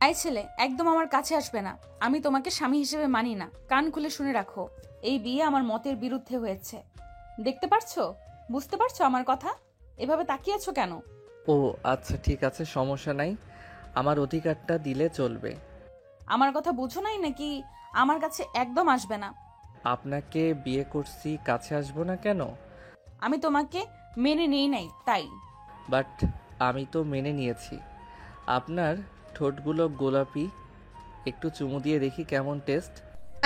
এই ছেলে, একদম আমার কাছে আসবে না। আমি তোমাকে স্বামী হিসেবে মানি না। কান খুলে শুনে রাখো, এই বিয়ে আমার মতের বিরুদ্ধে হয়েছে। দেখতে পারছো? বুঝতে পারছো আমার কথা? এভাবে তাকিয়ে আছো কেন? ও আচ্ছা, ঠিক আছে, সমস্যা নাই। আমার অধিকারটা দিলে চলবে। আমার কথা বুঝো নাই নাকি? আমার কাছে একদম আসবে না। আপনাকে বিয়ে করছি, কাছে আসবো না কেন? আমি তোমাকে মেনে নেই নাই তাই। বাট আমি তো মেনে নিয়েছি। আপনার ঠোঁটগুলো গোলাপি, একটু চুমু দিয়ে দেখি কেমন টেস্ট।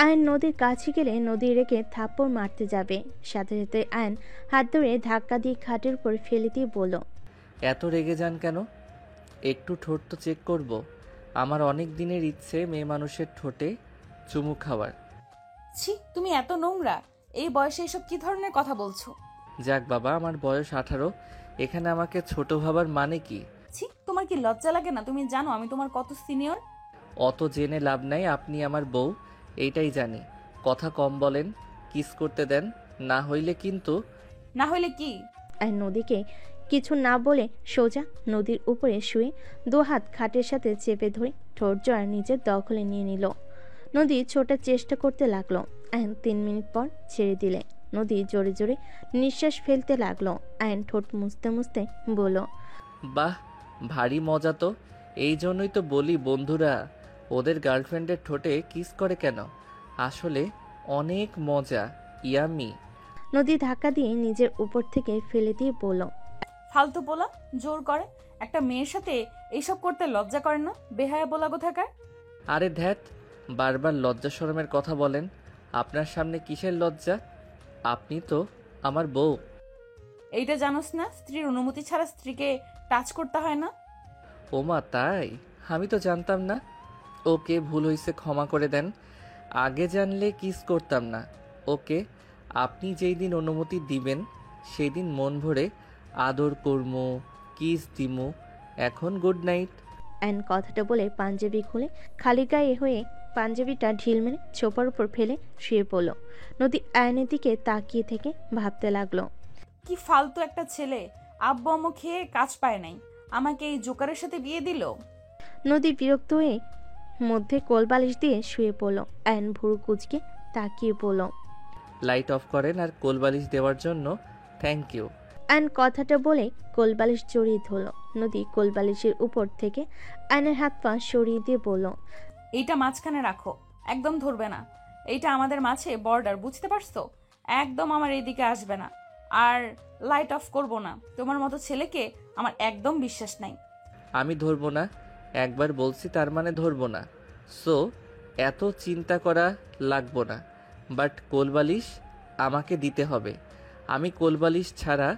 আয়ন নদীর কাছে গেলে নদী রেখে থাপ্পড় মারতে যাবে, সাথে সাথে আয়ন হাত ধরে ধাক্কা দিয়ে খাটের উপর ফেলে দিয়ে বলল, এত রেগে যান কেন? একটু ঠোঁট তো চেক করব। আমার অনেক দিনের ইচ্ছে মেয়ে মানুষের ঠোঁটে চুমু খাওয়ার। ছি, তুমি এত নোংরা! এই বয়সে এসব কি ধরনের কথা বলছো? যাক বাবা, আমার বয়স 18, এখানে আমাকে ছোট ভাবার মানে কি? ছি, তোমার কি লজ্জা লাগে না? তুমি জানো আমি তোমার কত সিনিয়র? অত জেনে লাভ নাই, আপনি আমার বউ, এইটাই জানি। কথা কম বলেন, কিস করতে দেন, না হইলে কিন্তু। না হইলে কি? আয়ন নদীকে কিছু না বলে সোজা নদীর উপরে শুয়ে দু হাত খাটের সাথে চেপে ধরে ঠোঁট জোড়া নিজের দখলে নিয়ে নিল। নদী ছোটার চেষ্টা করতে লাগলো। আয়ন 3 মিনিট পর ছেড়ে দিলে নদী জোরে জোরে নিঃশ্বাস ফেলতে লাগলো। আয়ন ঠোঁট মুছতে মুছতে বলল, বাহ, ভারী মজা তো। এই জন্যই তো বলি বন্ধুরা ওদের গার্লফ্রেন্ডের ঠোঁটে কিস করে কেন। আসলে অনেক মজা, ইয়ামি। নদী ধাক্কা দিয়ে নিজের উপর থেকে ফেলে দিয়ে বলল, ফালতু বলা, জোর করে। একটা মেয়ের সাথে এইসব করতে লজ্জা করে না? বেহায়া বলা কোথাকার। আরে ধ্যাত, বারবার লজ্জা শরমের কথা বলেন। আপনার সামনে কিসের লজ্জা? আপনি তো আমার বউ। এইটা জানোস না, স্ত্রীর অনুমতি ছাড়া স্ত্রীকে টাচ করতে হয় না? ওমা তাই? আমি তো জানতাম না। ওকে, ভুল হয়েছে, ক্ষমা করে দেন। আগে জানলে কিস করতাম না। ওকে, আপনি যেই দিন অনুমতি দিবেন সেই দিন মন ভরে আদর করমু, কিস দিমু। এখন গুড নাইট। অ্যান কথাটা বলে পাঞ্জাবি খুলে খালি গায়ে হয়ে পাঞ্জাবিটা ঢিল মেরে ছোপার উপর ফেলে শুয়ে পড়ল। নদী আয়নের দিকে তাকিয়ে থেকে ভাবতে লাগলো, কি ফালতু একটা ছেলে! আব্বু আম্মু খেয়ে কাজ পায় নাই, আমাকে এই জোকারের সাথে বিয়ে দিল। নদী বিরক্ত হয়ে মধ্যে কোলবালিশ দিয়ে শুয়ে পড়ল। অ্যান ভুরু কুচকে তাকিয়ে পড়ল। লাইট অফ করেন, আর কোলবালিশ দেওয়ার জন্য থ্যাংক ইউ। অ্যান কথাটা বলে কোলবালিশ জড়িয়ে ধরল। নদী কোলবালিশের উপর থেকে অ্যানের হাত পা সরিয়ে দিয়ে বলল, এইটা মাঝখানে রাখো, একদম ধরবে না। এইটা আমাদের মাঝে বর্ডার, বুঝতে পারছো? একদম আমার এইদিকে আসবে না। আর লাইট অফ করব না। তোমার মতো ছেলেকে আমার একদম বিশ্বাস নাই। আমি ধরবো না, একবার বলছি তার মানে ধরবো না। সো এত চিন্তা করা লাগবো না। বাট কোলবালিশ আমাকে দিতে হবে। আমি কোলবালিশ ছাড়া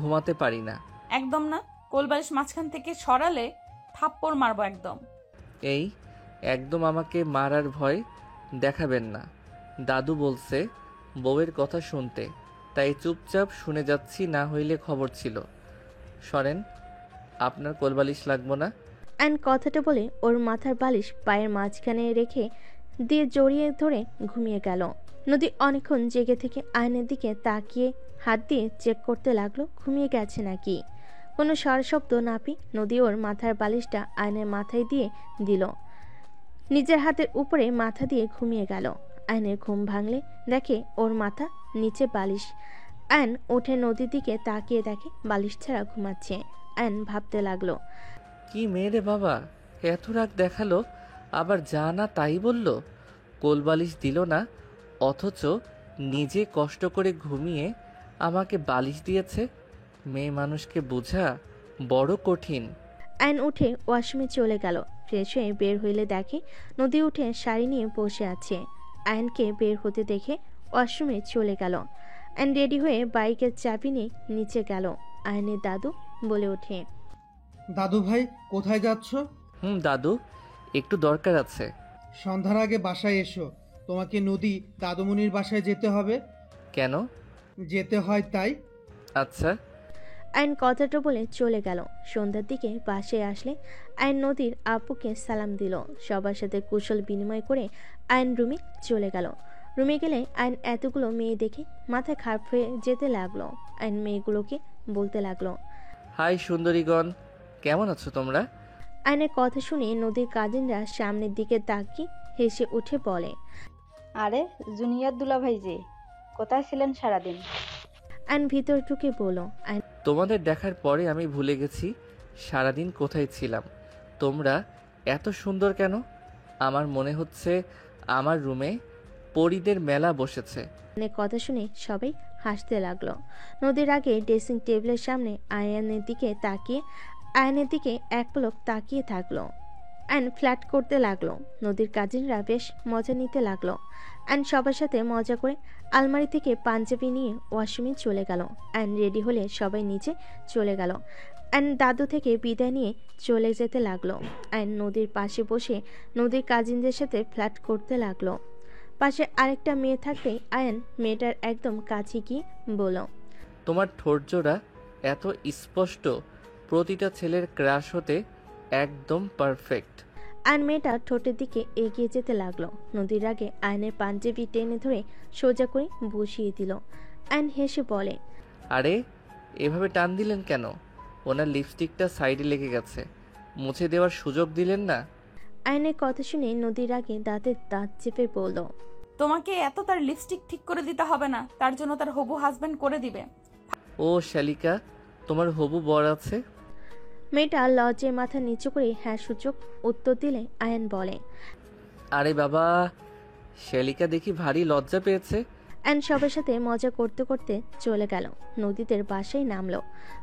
ঘুমাতে পারি না। একদম না। কোলবালিশ মাঝখান থেকে সরালে থাপ্পড় মারবো একদম। এই একদম আমাকে মারার ভয় দেখাবেন না। দাদু বলছে বউয়ের কথা শুনতে, তাই চুপচাপ শুনে যাচ্ছি, না হইলে খবর ছিল। সরেন, আপনার কোলবালিশ লাগবো না। অ্যান কথাটা বলে ওর মাথার বালিশ পায়ের মাঝখানে রেখে দিয়ে জড়িয়ে ধরে ঘুমিয়ে গেল। নদী অনেকক্ষণ জেগে থেকে আয়নের দিকে তাকিয়ে হাত দিয়ে চেক করতে লাগলো ঘুমিয়ে গেছে নাকি। কোনো স্বর শব্দ না পেয়ে নদী ওর মাথার বালিশটা আয়নের মাথায় দিয়ে দিল। নিজের হাতের উপরে মাথা দিয়ে ঘুমিয়ে গেল। আয়নের ঘুম ভাঙলে দেখে ওর মাথা নিচে বালিশ। আয়ন ওঠে নদীর দিকে তাকিয়ে দেখে বালিশ ছাড়া ঘুমাচ্ছে। আয়ন ভাবতে লাগলো, কি মেয়ে রে বাবা, এত রাগ দেখালো, আবার যা না তাই বলল। কোলবালিশ দিল না, অথচ নিজে কষ্ট করে ঘুমিয়ে আমাকে বালিশ দিয়েছে। মেয়ে মানুষকে বোঝা বড় কঠিন। আয়ন উঠে ওয়াশরুমে চলে গেল। ফ্রেশ হয়ে বের হইলে দেখে নদী উঠে শাড়ি নিয়ে বসে আছে। আয়নকে বের হতে দেখে ওয়াশরুমে চলে গেল। আয়ন রেডি হয়ে বাইকের চাবি নিয়ে নিচে গেল। আয়নের দাদু বলে ওঠে, দাদু ভাই, কোথায় যাচ্ছ? দাদু, একটু দরকার আছে। সন্ধ্যার আগে বাসায় এসো। তোমাকে নদী দাদুমণির বাসায় যেতে হবে। কেন? যেতে হয় তাই। আচ্ছা। আয়ন কথাটা বলে চলে গেল। সন্ধ্যার দিকে বাসায় আসলে আয়ন নদীর আপুকে সালাম দিল। সবার সাথে কুশল বিনিময় করে আয়ন রুমে চলে গেল। রুমে গেলে আয়ন এতগুলো মেয়ে দেখে মাথা খারাপ হয়ে যেতে লাগলো। আয়ন মেয়েগুলোকে বলতে লাগলো, হাই সুন্দরীগণ, কেমন আছো তোমরা? আয়নের কথা শুনে নদীর কাজিনরা সামনের দিকে তাকিয়ে হেসে উঠে বলে, আরে জুনিয়র দুলাভাই যে, কোথায় ছিলেন সারাদিন? আয়ন ভিতর ঢুকে বলল, তোমাদের দেখার পরে আমি ভুলে গেছি সারাদিন কোথায় ছিলাম। তোমরা এত সুন্দর কেন? আমার মনে হচ্ছে আমার রুমে পরীদের মেলা বসেছে। আয়নের কথা শুনে সবাই হাসতে লাগলো। নদীর আগে ড্রেসিং টেবিলের সামনে আয়নের দিকে এক পলক তাকিয়ে থাকলো। আয়ন ফ্ল্যাট করতে লাগলো। নদীর কাজিনরা বেশ মজা নিতে লাগলো। আয়ন সবার সাথে মজা করে আলমারি থেকে পাঞ্জাবি নিয়ে ওয়াশরুমে চলে গেল। আয়ন রেডি হলে সবাই নিচে চলে গেল। আয়ন দাদু থেকে বিদায় নিয়ে চলে যেতে লাগলো। আয়ন নদীর পাশে বসে নদীর কাজিনদের সাথে ফ্ল্যাট করতে লাগলো। পাশে আরেকটা মেয়ে থাকতেই আয়ন মেয়েটার একদম কাছে গিয়ে বলল, তোমার ঠোঁটজোড়া এত স্পষ্ট, প্রতিটা ছেলের ক্রাশ হতে একদম পারফেক্ট। আয়ন মেয়েটা ঠোঁটের দিকে এগিয়ে যেতে লাগলো। নদীর আগে আয়নের পাঞ্জাবি টেনে ধরে সোজা করে বসিয়ে দিল। আয়ন হেসে বলে, আরে এভাবে টান দিলেন কেন? ওনার লিপস্টিকটা সাইডে লেগে গেছে, মুছে দেওয়ার সুযোগ দিলেন না? আয়নের কথা শুনে নদীর আগে দাঁতের দাঁত চেপে বলল, তোমাকে এত তার লিপস্টিক ঠিক করে দিতে হবে না, তার জন্য তার হবু হাজবেন্ড করে দিবে। ও শালিকা, তোমার হবু বর আছে? মেয়েটা লজ্জায় মাথা নিচু করে হ্যাঁ সূচক উত্তর দিলে আয়ন বলে, আরে বাবা, শালিকা দেখি ভারী লজ্জা পেয়েছে। আয়ন সবার সাথে মজা করতে করতে চলে গেল। নদীদের বাসায় নামলো।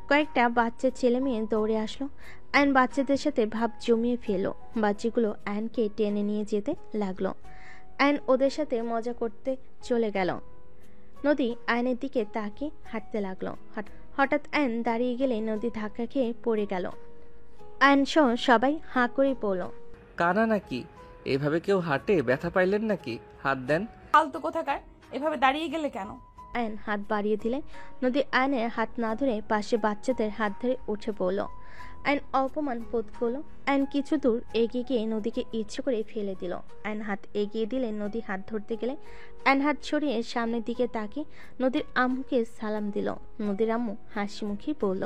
কয়েকটা বাচ্চা ছেলে মেয়ে দৌড়ে আসলো। আয়ন বাচ্চাদের সাথে ভাব জমিয়ে ফেললো। বাচ্চাগুলো আয়নকে টেনে নিয়ে যেতে লাগলো। আয়ন ওদের সাথে মজা করতে চলে গেল। নদী আয়নের দিকে তাকিয়ে হাঁটতে লাগলো। হঠাৎ আয়ন দাঁড়িয়ে গেলে নদী ধাক্কা খেয়ে পড়ে গেল। আয়ন সহ সবাই হাঁ করে পড়ল। কানা নাকি? এভাবে কেউ হাঁটে? ব্যথা পাইলেন নাকি? হাত দেন। ফালতু কোথাকার, এভাবে দাঁড়িয়ে গেলে কেন? আয়ন হাত বাড়িয়ে দিলে নদী আয়নের হাত না ধরে পাশে বাচ্চাদের হাত ধরে উঠে পড়ল। আয়ন অপমান বোধ করলো। আয়ন কিছু দূর এগিয়ে গিয়ে নদীকে ইচ্ছে করে ফেলে দিল। আয়ন হাত এগিয়ে দিলে নদী হাত ধরতে গেলে আয়ন হাত ছড়িয়ে সামনের দিকে তাকিয়ে নদীর আম্মুকে সালাম দিল। নদীর আম্মু হাসি মুখে বলল,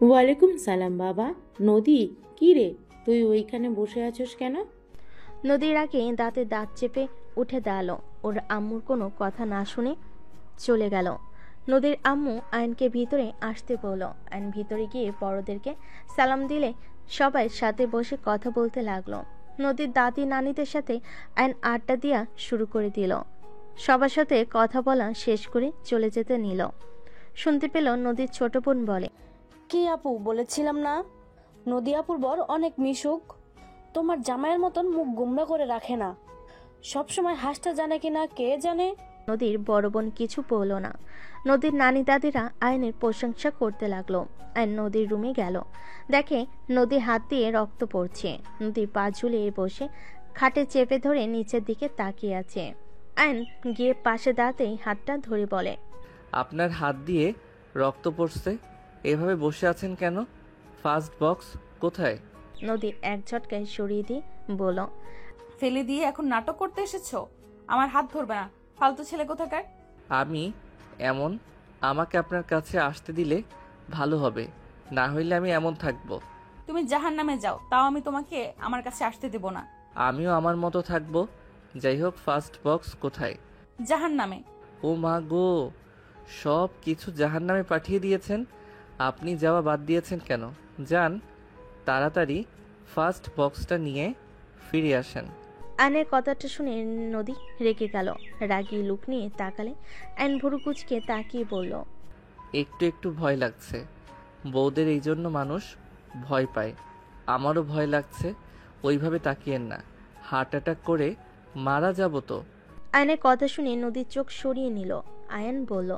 ওয়ালাইকুম সালাম বাবা। নদী, কি রে তুই ওইখানে বসে আছোস কেন? নদীর আগে দাঁতে দাঁত চেপে উঠে দাঁড়ালো। ওর আম্মুর কোনো কথা না শুনে চলে গেল। নদীর আম্মু আয়নকে ভিতরে আসতে বলল। আয়ন ভিতরে গিয়ে বড়দেরকে সালাম দিলে সবাই সাথে বসে কথা বলতে লাগলো। নদীর দাদি নানিদের সাথে আয়ন আড্ডা দেওয়া শুরু করে দিল। সবার সাথে কথা বলা শেষ করে চলে যেতে নিল। শুনতে পেল নদীর ছোট বোন বলে, কি আপু, বলেছিলাম না নদী আপুর বর অনেক মিশুক। তোমার জামাইয়ের মতন মুখ গুমরা করে রাখে না, সবসময় হাসটা জানে কিনা কে জানে। নদীর বড় বোন কিছু বলল না। নদীর নানি দাদিরা আয়নের প্রশংসা করতে লাগলো। আয়ন নদীর রুমে গেল। দেখে নদী হাত দিয়ে রক্ত পড়ছে। নদী পা ঝুলিয়ে বসে খাটে চেপে ধরে নিচের দিকে তাকিয়ে আছে। আয়ন গিয়ে পাশে দাঁড়াতেই হাতটা ধরে বলে, আপনার হাত দিয়ে রক্ত পড়ছে, এভাবে বসে আছেন কেন? ফার্স্ট বক্স কোথায়? নদী এক ঝটকায় সরিয়ে দিয়ে বলল, ফেলে দিয়ে এখন নাটক করতে এসেছো? আমার হাত ধরবে না, ফালতু ছেলে কোথাকার। আমি এমন, আমাকে আপনার কাছে আসতে দিলে ভালো হবে, না হইলে আমি এমন থাকবো। তুমি জাহান্নামে যাও, তাও আমি তোমাকে আমার কাছে আসতে দেব না। আমিও আমার মতো থাকবো। যাই হোক, ফার্স্ট বক্স কোথায়? জাহান্নামে। ও মা গো, সব কিছু জাহান্নামে পাঠিয়ে দিয়েছেন। আপনি যাওয়া বাদ দিয়েছেন কেন? যান তাড়াতাড়ি ফার্স্ট বক্সটা নিয়ে ফিরে আসেন। আয়নের কথাটা শুনে নদী রেগে গেল। রাগী লুক নিয়ে তাকালে আয়ন ভুরু কুচকে তাকিয়ে বলল, একটু একটু ভয় লাগছে। বউদের এই জন্য মানুষ ভয় পায়। আমারও ভয় লাগছে। ওইভাবে তাকিয়েন না, হার্ট অ্যাটাক করে মারা যাব তো। আয়নের কথা শুনে নদীর চোখ সরিয়ে নিল। আয়ন বলল,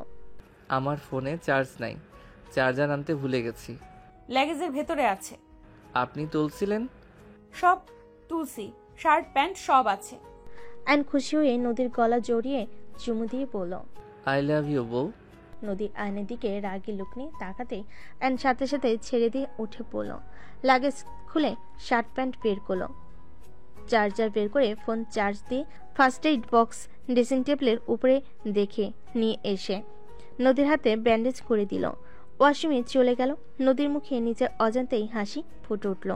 আমার ফোনে চার্জ নাই, চার্জার আনতে ভুলে গেছি। ল্যাগেজের ভেতরে আছে। আপনি তুলছিলেন? সব তুলসি, শার্ট প্যান্ট সব আছে। আয়ন খুশি হয়ে নদীর গলা জড়িয়ে চুমু দিয়ে বলল, আই লাভ ইউ বউ। নদী আয়নের দিকে রাগী লুক নিয়ে তাকাতে আয়ন সাথে সাথে ছেড়ে দিয়ে উঠে পড়ল। লাগেজ খুলে শার্ট প্যান্ট বের করলো। চার্জার বের করে ফোন চার্জ দিয়ে ফার্স্ট এইড বক্স ড্রেসিং টেবিলের উপরে দেখে নিয়ে এসে নদীর হাতে ব্যান্ডেজ করে দিল। ওয়াশরুমে চলে গেল। নদীর মুখে নিজের অজান্তেই হাসি ফুটে উঠল।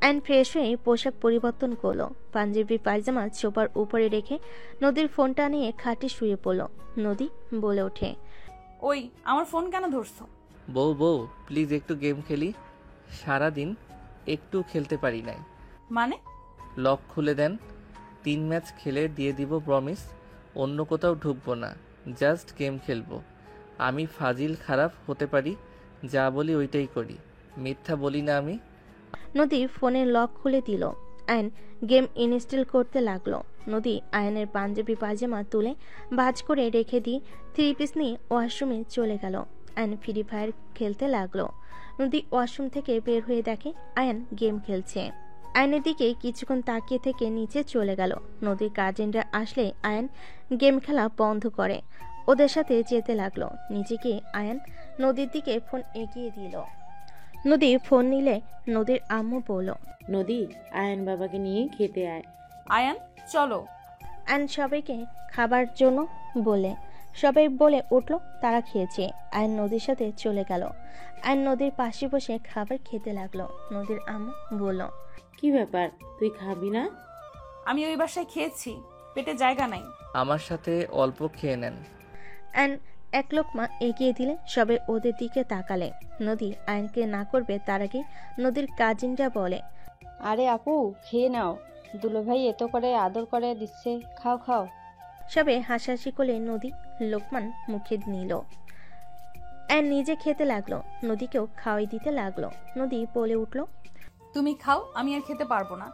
অ্যান্ড ফ্রেশ হয়ে পোশাক পরিবর্তন করলো। পাঞ্জাবি পায়জামা সোফার উপরে রেখে নদীর ফোনটা নিয়ে খাটে শুয়ে পড়লো। নদী বলে ওঠে, ওই আমার ফোন কেন ধরছো? বউ বউ প্লিজ একটু গেম খেলি, সারাদিন একটু খেলতে পারি নাই। মানে? লক খুলে দেন, 3 ম্যাচ খেলে দিয়ে দিব প্রমিস। অন্য কোথাও ঢুকবো না, জাস্ট গেম খেলবো। আমি ফাজিল খারাপ হতে পারি, যা বলি ওইটাই করি, মিথ্যা বলি না আমি। নদী ফোনের লক খুলে দিল। আয়ন গেম ইনস্টল করতে লাগলো। নদী আয়নের পাঞ্জাবি পায়জামা তুলে ভাঁজ করে রেখে দিয়ে 3 পিস নিয়ে ওয়াশরুমে চলে গেল। আয়ন ফ্রি ফায়ার খেলতে লাগলো। নদী ওয়াশরুম থেকে বের হয়ে দেখে আয়ন গেম খেলছে। আয়নের দিকে কিছুক্ষণ তাকিয়ে থেকে নিচে চলে গেল। নদীর কাজিনরা আসলে আয়ন গেম খেলা বন্ধ করে ওদের সাথে যেতে লাগলো। নিচে গিয়ে আয়ন নদীর দিকে ফোন এগিয়ে দিল। নদী ফোন নিলে নদীর আম্মু বলল, নদী, আয়ান বাবাকে নিয়ে খেতে আয়। আয়ান চলো। আয়ন সবাইকে খাবার জন্য বলে সবাই বলে উঠলো। তারা খেয়েছে। আয়ন নদীর সাথে চলে গেল। আয়ন নদীর পাশে বসে খাবার খেতে লাগলো। নদীর আম্মু বলল, কি ব্যাপার, তুই খাবি না? আমি ওই বাসায় খেয়েছি, পেটে জায়গা নাই। আমার সাথে অল্প খেয়ে নেন। আয়ন এক লোকমা এগিয়ে দিলে সবাই ওদের দিকে তাকালে। নদী আয়নকে না করবে তার আগে নদীর কাজিনরা বলে, আরে আপু, খেয়ে নাও, দুলোভাই এত করে আদর করে দিচ্ছে, খাও খাও। সবে হাসাহাসি করলে নদী লোকমান মুখে নিল। আয়ন নিজে খেতে লাগলো। নদীকেও খাওয়াই দিতে লাগলো। নদী বলে উঠল, তুমি খাও, আমি আর খেতে পারবো না।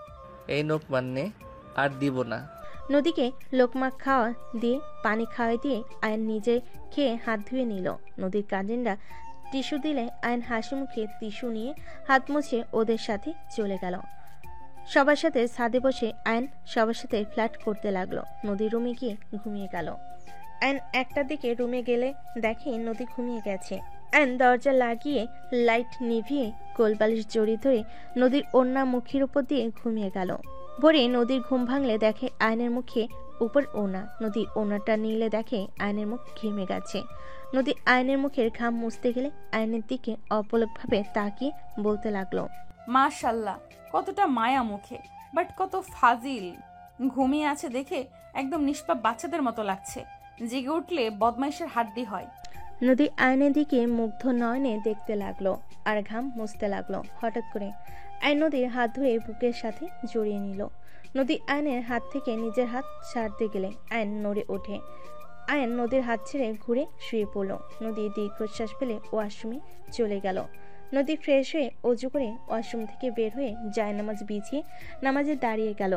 এই নোক মান্নে আর দিব না। নদীকে লোকমা খাওয়া দিয়ে পানি খাওয়াই দিয়ে আয়ন নিজে খেয়ে হাত ধুয়ে নিল। নদীর কাজিনরা টিস্যু দিলে আয়ন হাসি মুখে টিস্যু নিয়ে হাত মুছে ওদের সাথে চলে গেল। সবার সাথে ছাদে বসে আয়ন সবার সাথে ফ্ল্যাট করতে লাগলো। নদীর রুমে গিয়ে ঘুমিয়ে গেল। আয়ন একটার দিকে রুমে গেলে দেখে নদী ঘুমিয়ে গেছে। আয়ন দরজা লাগিয়ে লাইট নিভিয়ে কোলবালিশ জড়িয়ে ধরে নদীর ওড়না মুখের উপর দিয়ে ঘুমিয়ে গেল। ভোরে নদীর ঘুম ভাঙলে দেখে আয়নের মুখে উপর ওনা। নদী ওনাটা নিলে দেখে আয়নের মুখ ঘেমে গেছে। নদী আয়নের মুখের ঘাম মুছতে গেলে আয়নের দিকে অপলকভাবে তাকিয়ে বলতে লাগলো, মাশাল্লাহ, কতটা মায়া মুখে, বাট কত ফাজিল। ঘুমিয়ে আছে দেখে একদম নিষ্পাপ বাচ্চাদের মতো লাগছে। জেগে উঠলে বদমাইশের হাড্ডি হয়। নদী আয়নের দিকে মুগ্ধ নয়নে দেখতে লাগলো আর ঘাম মুছতে লাগলো। হঠাৎ করে আয়ন নদীর হাত ধরে বুকের সাথে জড়িয়ে নিল। নদী আয়নের হাত থেকে নিজের হাত ছাড়তে গেলে আয়ন নড়ে ওঠে। আয়ন নদীর হাত ছেড়ে ঘুরে শুয়ে পড়ল। নদী দীর্ঘশ্বাস ফেলে ওয়াশরুমে চলে গেল। নদী ফ্রেশ হয়ে অজু করে ওয়াশরুম থেকে বের হয়ে জায়নামাজ বিছিয়ে নামাজে দাঁড়িয়ে গেল।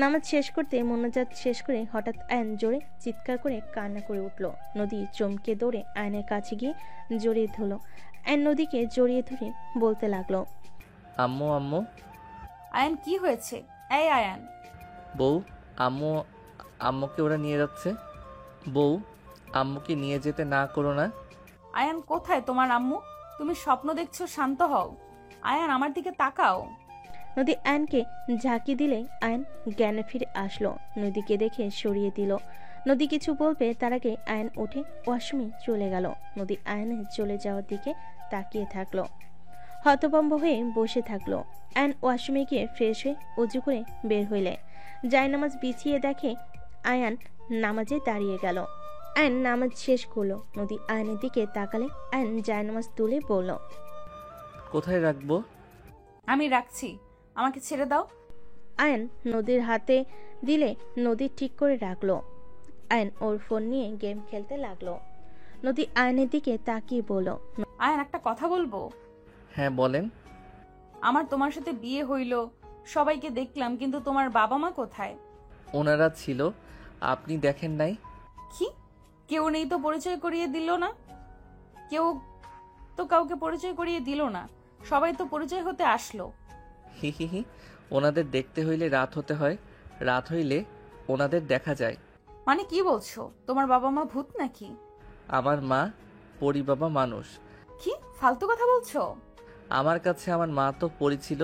নামাজ শেষ করতে মোনাজাত শেষ করে হঠাৎ আয়ন জোরে চিৎকার করে কান্না করে উঠল। নদী চমকে দৌড়ে আয়নের কাছে গিয়ে জড়িয়ে ধরল। আয়ন নদীকে জড়িয়ে ধরে বলতে লাগলো, আম্মু আম্মু। আয়ান কি হয়েছে? এই আয়ান। বউ, আম্মু আম্মুকে ওরা নিয়ে যাচ্ছে। বউ, আম্মুকে নিয়ে যেতে না করো না। আয়ান কোথায় তোমার আম্মু? তুমি স্বপ্ন দেখছো, শান্ত হও। আয়ান আমার দিকে তাকাও। নদী আয়নকে ঝাঁকি দিলে আয়ন জ্ঞানে ফিরে আসলো। নদীকে দেখে সরিয়ে দিল। নদী কিছু বলবে তার আগে আয়ন উঠে ওয়াশরুমে চলে গেল। নদী আয়নের চলে যাওয়ার দিকে তাকিয়ে থাকলো। হতভম্ব হয়ে বসে থাকলো। আয়ন ওয়াশরুমে গিয়ে ফ্রেশ হয়ে উজু করে বের হইলে জায়নামাজ বিছিয়ে দেখে আয়ান নামাজে দাঁড়িয়ে গেল। আয়ন নামাজ শেষ করলো। নদী আয়নের দিকে তাকালে আয়ন জায়নামাজ তুলে বলল, কোথায় রাখবো? আমি রাখছি, আমাকে ছেড়ে দাও। আয়ন নদীর হাতে দিলে নদী ঠিক করে রাখলো। আয়ন ওর ফোন নিয়ে গেম খেলতে লাগলো। নদী আয়নের দিকে তাকিয়ে বলল, আয়ান একটা কথা বলবো? হ্যাঁ বলেন। আমার তোমার সাথে বিয়ে হইল, সবাইকে দেখলাম, কিন্তু তোমার বাবা মা কোথায়? ওনারা ছিল, আপনি দেখেন নাই? কি? কেউ নেই তো পরিচয় করিয়ে দিল না? কেউ তো কাউকে পরিচয় করিয়ে দিল না, সবাই তো পরিচয় হতে আসলো। হি হি হি, ওনাদের দেখতে হইলে রাত হতে হয়, রাত হইলে ওনাদের দেখা যায়। মানে কি বলছো? তোমার বাবা মা ভূত নাকি? আমার মা পরি বাবা মানুষ। কি ফালতু কথা বলছো? আমার কাছে আমার মা তো পরি ছিল,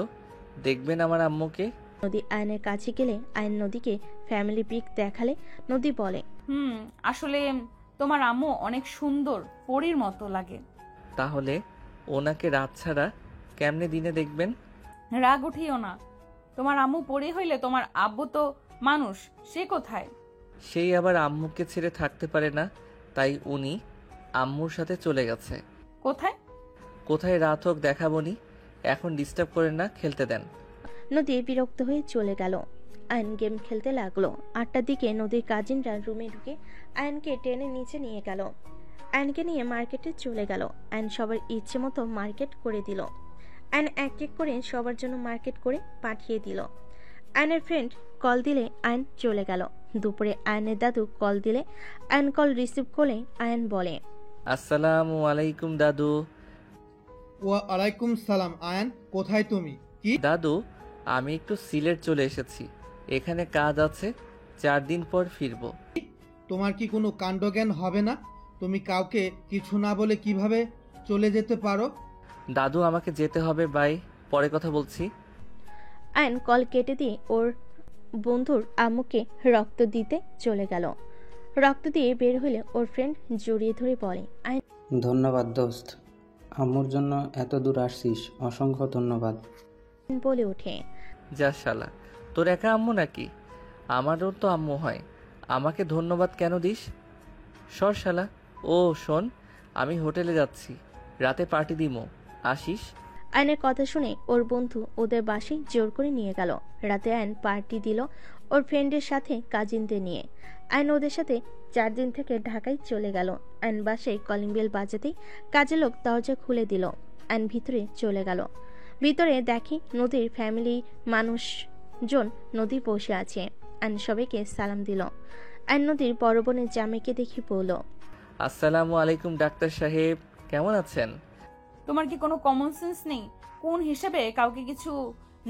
দেখবেন আমার আম্মুকে। নদী আয়নের কাছে গেলে আয়ন নদীকে ফ্যামিলি পিক দেখালে নদী বলে, আসলে তোমার আম্মু অনেক সুন্দর, পরীর মতো লাগে। তাহলে ওনাকে রাত ছাড়া কেমনে দিনে দেখবেন? রাগ উঠিও না। তোমার আম্মু পড়ে হইলে তোমার আব্বু তো মানুষ, সে কোথায়? সেই আবার আম্মুকে ছেড়ে থাকতে পারে না, তাই উনি আম্মুর সাথে চলে গেছে। কোথায়? কোথায় রাত হোক দেখাবনি, এখন ডিস্টার্ব করেন না, খেলতে দেন। নদী বিরক্ত হয়ে চলে গেল। আয়ন গেম খেলতে লাগলো। 8টার দিকে নদীর কাজিনরা রুমে ঢুকে আয়নকে টেনে নিচে নিয়ে গেল। আয়নকে নিয়ে মার্কেটে চলে গেল। আয়ন সবার ইচ্ছে মতো মার্কেট করে দিল। আয়ন এক এক করে সবার জন্য মার্কেট করে পাঠিয়ে দিল। আয়নের ফ্রেন্ড কল দিলে আয়ন চলে গেল। দুপুরে আয়নের দাদু কল দিলে আয়ন কল রিসিভ করলে আয়ন বলে, আসসালামু আলাইকুম দাদু। ওয়ালাইকুম সালাম। আয়ান, কোথায় তুমি? কি? দাদু, আমি একটু সিলেট চলে এসেছি, এখানে কাজ আছে, 4 দিন পর ফিরবো। তোমার কি কোনো কাণ্ডজ্ঞান হবে না? তুমি কাউকে কিছু না বলে কিভাবে চলে যেতে পারো? দাদু, আমাকে যেতে হবে, বাই, পরে কথা বলছি। আয়ন কল কেটে দিয়ে ওর বন্ধুর আম্মুকে রক্ত দিতে চলে গেল। রক্ত দিয়ে বের হলে ওর ফ্রেন্ড জড়িয়ে ধরে বলে, আয়ন ধন্যবাদ দোস্ত, আম্মুর জন্য এত দূর আসছিস, অসংখ্য ধন্যবাদ। বলে ওঠে, যা শালা, তোর একা আম্মু নাকি? আমারও তো আম্মু হয়, আমাকে ধন্যবাদ কেন দিস? সর শালা। ও শোন, আমি হোটেলে যাচ্ছি, রাতে পার্টি দিমো, আসিস? আয়নের কথা শুনে ওর বন্ধু ওদের বাসায় জোর করে নিয়ে গেল। রাতে আয়ন পার্টি দিল ওর ফ্রেন্ডের সাথে কাজিনদের নিয়ে। আয়ন ওদের সাথে 4 দিন থেকে ঢাকায় চলে গেল। আয়ন বাসায় কলিং বেল বাজাতেই কাজের লোক দরজা খুলে দিল। আয়ন ভিতরে চলে গেল। ভিতরে দেখি নদীর ফ্যামিলি মানুষজন নদী বসে আছে। আয়ন সবাইকে সালাম দিল। আয়ন নদীর বড় বোনের জামাইকে দেখি বলল, আসসালামু আলাইকুম ডাক্তার সাহেব, কেমন আছেন? তোমার কি কোনো কমন সেন্স নেই? কোন হিসেবে কাউকে কিছু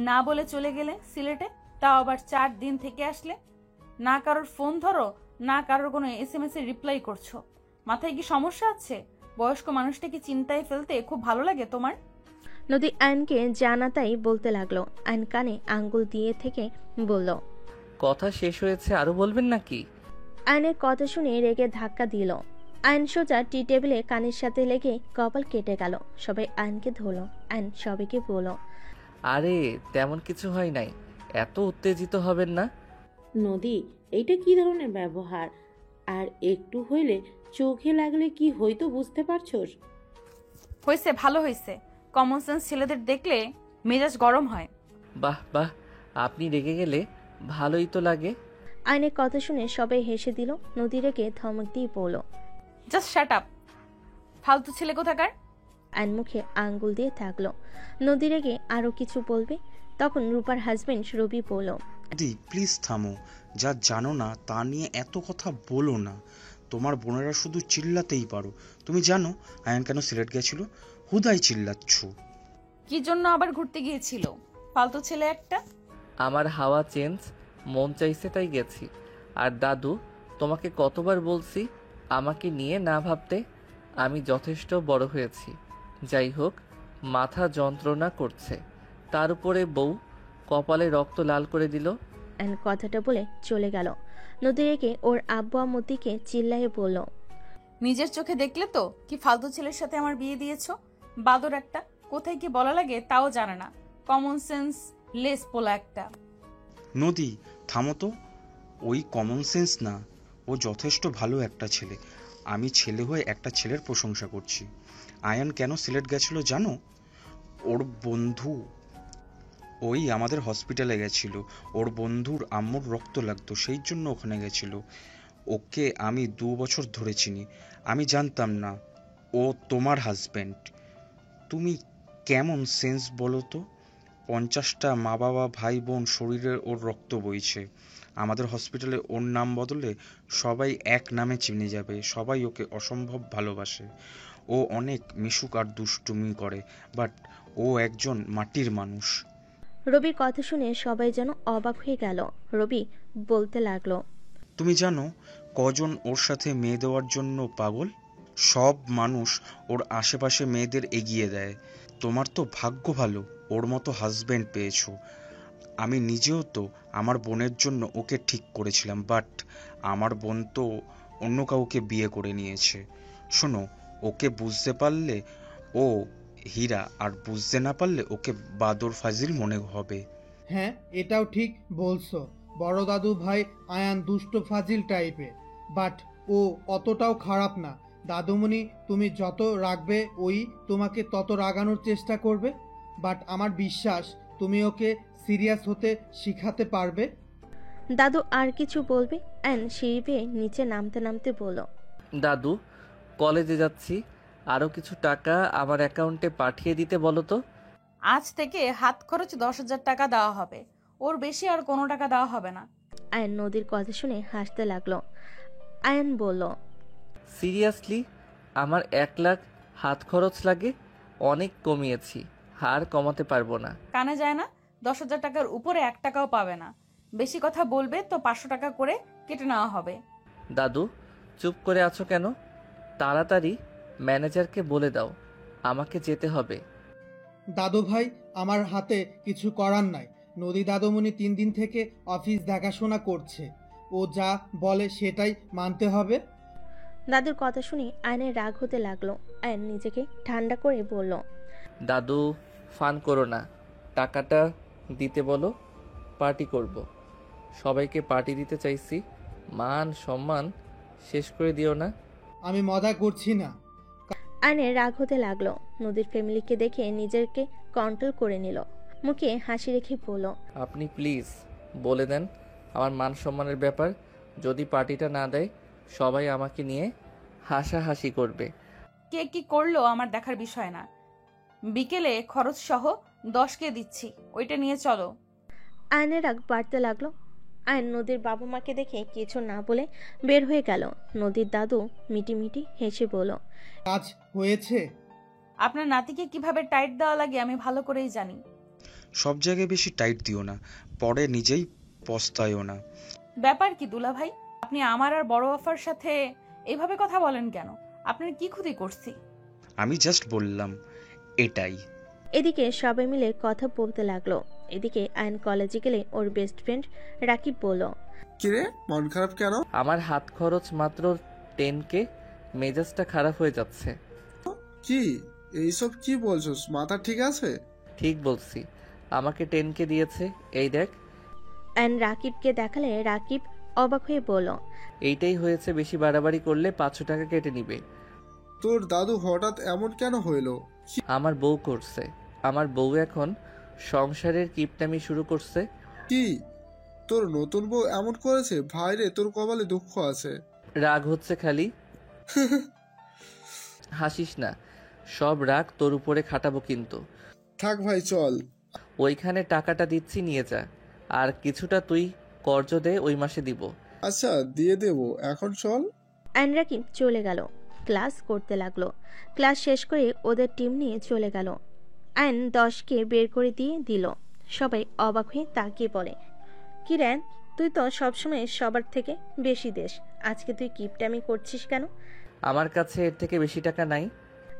না বলে চলে গেলে সিলেটে, তাও আবার 4 দিন থেকে আসলে? না কারোর ফোন ধরো, না কারোর কোনো SMS এর রিপ্লাই করছো। মাথায় কি সমস্যা আছে? বয়স্ক মানুষটাকে চিন্তায় ফেলতে খুব ভালো লাগে তোমার? নদী আয়নকে জানাতাই বলতে লাগলো। আয়ন কানে আঙ্গুল দিয়ে থেকে বলল, কথা শেষ হয়েছে, আরো বলবেন নাকি? আয়নের কথা শুনে রেগে ধাক্কা দিল। আয়ন সোজা টি টেবিলে কানের সাথে লেগে কপাল কেটে গেল। সবাই আয়নকে ধরল। আয়ন সবাইকে বলল, আরে তেমন কিছু হয় নাই, এত উত্তেজিত হবেন না। নদী, এইটা কি ধরনের ব্যবহার? আর একটু হইলে চোখে লাগলে কি হইতো বুঝতে পারছোস? হয়েছে, ভালো হয়েছে। কমন সেন্স ছেলেদের দেখলে মেজাজ গরম হয়। বাহ বাহ, আপনি রেগে গেলে ভালোই তো লাগে। আয়নের কথা শুনে সবাই হেসে দিল। নদী রেগে ধমক দিয়ে বলল, জাস্ট শাট আপ, ফালতু ছেলে কোথাকার। আয়ন মুখে আঙ্গুল দিয়ে থাকলো। নদী রেগে আরো কিছু বলবে, তখন রূপার হাজবেন্ড রবি বলল, দি প্লিজ থামো, যা জানো না তা নিয়ে এত কথা বলো না। তোমার বোনেরা শুধু চিল্লাতেই পারো। তুমি জানো আয়ান কেন সিলেট গেছিল? হুদাই চিল্লাচ্ছ। কি জন্য আবার ঘুরতে গিয়েছিল? ফালতু ছেলে একটা। আমার হাওয়া চেঞ্জ, মন চাইছে তাই গেছি। আর দাদু, তোমাকে কতবার বলছি আমাকে নিয়ে না ভাবতে, আমি যথেষ্ট বড় হয়েছি। যাই হোক, মাথা যন্ত্রণা করছে, তার উপরে বউ কপালে রক্ত লাল করে দিল। আয়ন কথাটা বলে চলে গেল। নদী রেগে ওর আব্বু আম্মুর দিকে চিল্লায়ে বলল, নিজের চোখে দেখলে তো কি ফালতু ছেলের সাথে আমার বিয়ে দিয়েছো? বাদর একটা, কোথায় কি বলা লাগে তাও জানে না। কমন সেন্স লেস পোলা একটা। নদী থামো তো, ওই কমন সেন্স না, ও যথেষ্ট ভালো একটা ছেলে। আমি ছেলে হয়ে একটা ছেলের প্রশংসা করছি। আয়ান কেন সিলেট গেছিল জানো? ওর বন্ধু ওই আমাদের হসপিটালে গেছিল। ওর বন্ধুর আম্মুর রক্ত লাগতো, সেই জন্য ওখানে গেছিল। ওকে আমি 2 বছর ধরে চিনি। আমি জানতাম না ও তোমার হাজব্যান্ড। তুমি কেমন সেন্স বলো তো? 50টা মা বাবা ভাই বোন শরীরে ওর রক্ত বইছে। আমাদের হসপিটালে ওর নাম বদলে সবাই এক নামে চিনে যাবে। সবাই ওকে অসম্ভব ভালোবাসে। ও অনেক মিশুক আর দুষ্টুমি করে, বাট ও একজন মাটির মানুষ। রবির কথা শুনে সবাই যেন অবাক হয়ে গেল। রবি বলতে লাগলো, তুমি জানো কজন ওর সাথে মেয়ে দেওয়ার জন্য পাগল? সব মানুষ ওর আশেপাশে মেয়েদের এগিয়ে দেয়। তোমার তো ভাগ্য ভালো, ওর মতো হাজব্যান্ড পেয়েছো। আমি নিজেও তো আমার বোনের জন্য ওকে ঠিক করেছিলাম, বাট আমার বোন তো অন্য কাউকে বিয়ে করে নিয়েছে। শোনো, ওকে বুঝতে পারলে ও হীরা, আর বুঝতে না পারলে ওকে বাদর ফাজিল মনে হবে। হ্যাঁ, এটাও ঠিক বলছো। বড় দাদু ভাই আয়ান দুষ্ট ফাজিল টাইপের, বাট ও অতটাও খারাপ না। দাদুমণি, তুমি যত রাখবে ওই তোমাকে তত রাগানোর চেষ্টা করবে, বাট আমার বিশ্বাস তুমি ওকে সিরিয়াস হতে শিখাতে পারবে। দাদু আর কিছু বলবে অ্যান সিঁড়ি বেয়ে নিচে নামতে নামতে বলল, দাদু, কলেজে যাচ্ছি, আরও কিছু টাকা আমার অ্যাকাউন্টে পাঠিয়ে দিতে বলো তো। আজ থেকে হাত খরচ 10,000 টাকা দেওয়া হবে, ওর বেশি আর কোনো টাকা দেওয়া হবে না। আয়ন নদীর কথা শুনে হাসতে লাগলো। আয়ন বলল, সিরিয়াসলি? আমার 1 লাখ হাত খরচ লাগে? অনেক কমিয়েছি, হার কমাতে পারবো না। কানে যায় না? 10,000 টাকার উপরে 1 টাকাও পাবে না। বেশি কথা বলবে তো 500 টাকা করে কেটে নেওয়া হবে। দাদু, চুপ করে আছো কেন? তাড়াতাড়ি ম্যানেজারকে বলে দাও আমাকে যেতে হবে। দাদু ভাই, আমার হাতে কিছু করার নাই। নদী দাদুমণি 3 দিন থেকে অফিস দেখাশোনা করছে, ও যা বলে সেটাই মানতে হবে। দাদুর কথা শুনে আয়নের রাগ হতে লাগলো। আয়ন নিজেকে ঠান্ডা করে বলল, দাদু, ফান করো না, টাকাটা দিতে বলো, পার্টি করব। সবাইকে পার্টি দিতে চাইছি, মান সম্মান শেষ করে দিও না। আমি মজা করছি না। আয়নের রাগ হতে লাগলো। নদীর ফ্যামিলিকে দেখে নিজেকে কন্ট্রোল করে নিল। মুখে হাসি রেখে বলল, আপনি প্লিজ বলে দেন আমার মান সম্মানের ব্যাপার। যদি পার্টিটা না দেয় সবাই আমাকে নিয়ে হাসাহাসি করবে। কে কি করলো আমার দেখার বিষয় না। বিকেলে খরচ সহ 10K দিচ্ছি, ওইটা নিয়ে চলো। আয়নের রাগ বাড়তে লাগলো। আয়ন নদীর বাবা মাকে দেখে কিছু না বলে বের হয়ে গেল। নদীর দাদু মিটি মিটি হেসে বলল, কাজ হয়েছে? আপনার নাতিকে কিভাবে টাইট দেওয়া লাগে আমি ভালো করেই জানি। সব জায়গায় বেশি টাইট দিও না, পরে নিজেই পস্তায়ও না। ব্যাপার কি দুলা ভাই, আপনি আমার আর বড় আফার সাথে এইভাবে কথা বলেন কেন? আপনার কি ক্ষতি করছি? আমি জাস্ট বললাম এটাই। এদিকে সবাই মিলে কথা বলতে লাগলো। এদিকে আয়ন কলেজে গেলে ওর বেস্ট ফ্রেন্ড রাকিব বলল, কিরে, মন খারাপ কেন? আমার হাত খরচ মাত্র 10K, মেজাজটা খারাপ হয়ে যাচ্ছে। কি এইসব কি বলছস? মাথা ঠিক আছে? ঠিক বলছি, আমাকে 10K দিয়েছে, এই দেখ। আয়ন রাকিবকে দেখালে রাকিব অবাক হয়ে বলল, এইটাই হয়েছে, বেশি বাড়াবাড়ি করলে 500 টাকা কেটে নিবে। তোর দাদু হঠাৎ এমন কেন হইল? আমার বউ করছে, আমার বউ এখন সংসারের কিপটামি শুরু করছে। কি তোর নতুন বউ এমন করেছে? ভাইরে, তোর কপালে দুঃখ আছে। রাগ হচ্ছে খালি। হাসিস না, সব রাগ তোর উপরে খাটাবো কিন্তু। থাক ভাই, চল। ওইখানে টাকাটা দিচ্ছি, নিয়ে যা, আর কিছুটা তুই কর্জ দে, ওই মাসে দিব। আচ্ছা, দিয়ে দেব, এখন চল। আয়ন রাকিব চলে গেল। ক্লাস করতে লাগলো। ক্লাস শেষ করে ওদের টিম নিয়ে চলে গেল। আয়ন 10K বের করে দিয়ে দিল। সবাই অবাক হয়ে তাকিয়ে পড়ে, কি রেন, তুই তো সবসময় সবার থেকে বেশি দেশ, আজকে তুই কিপটামি করছিস কেন? আমার কাছে এর থেকে বেশি টাকা নাই।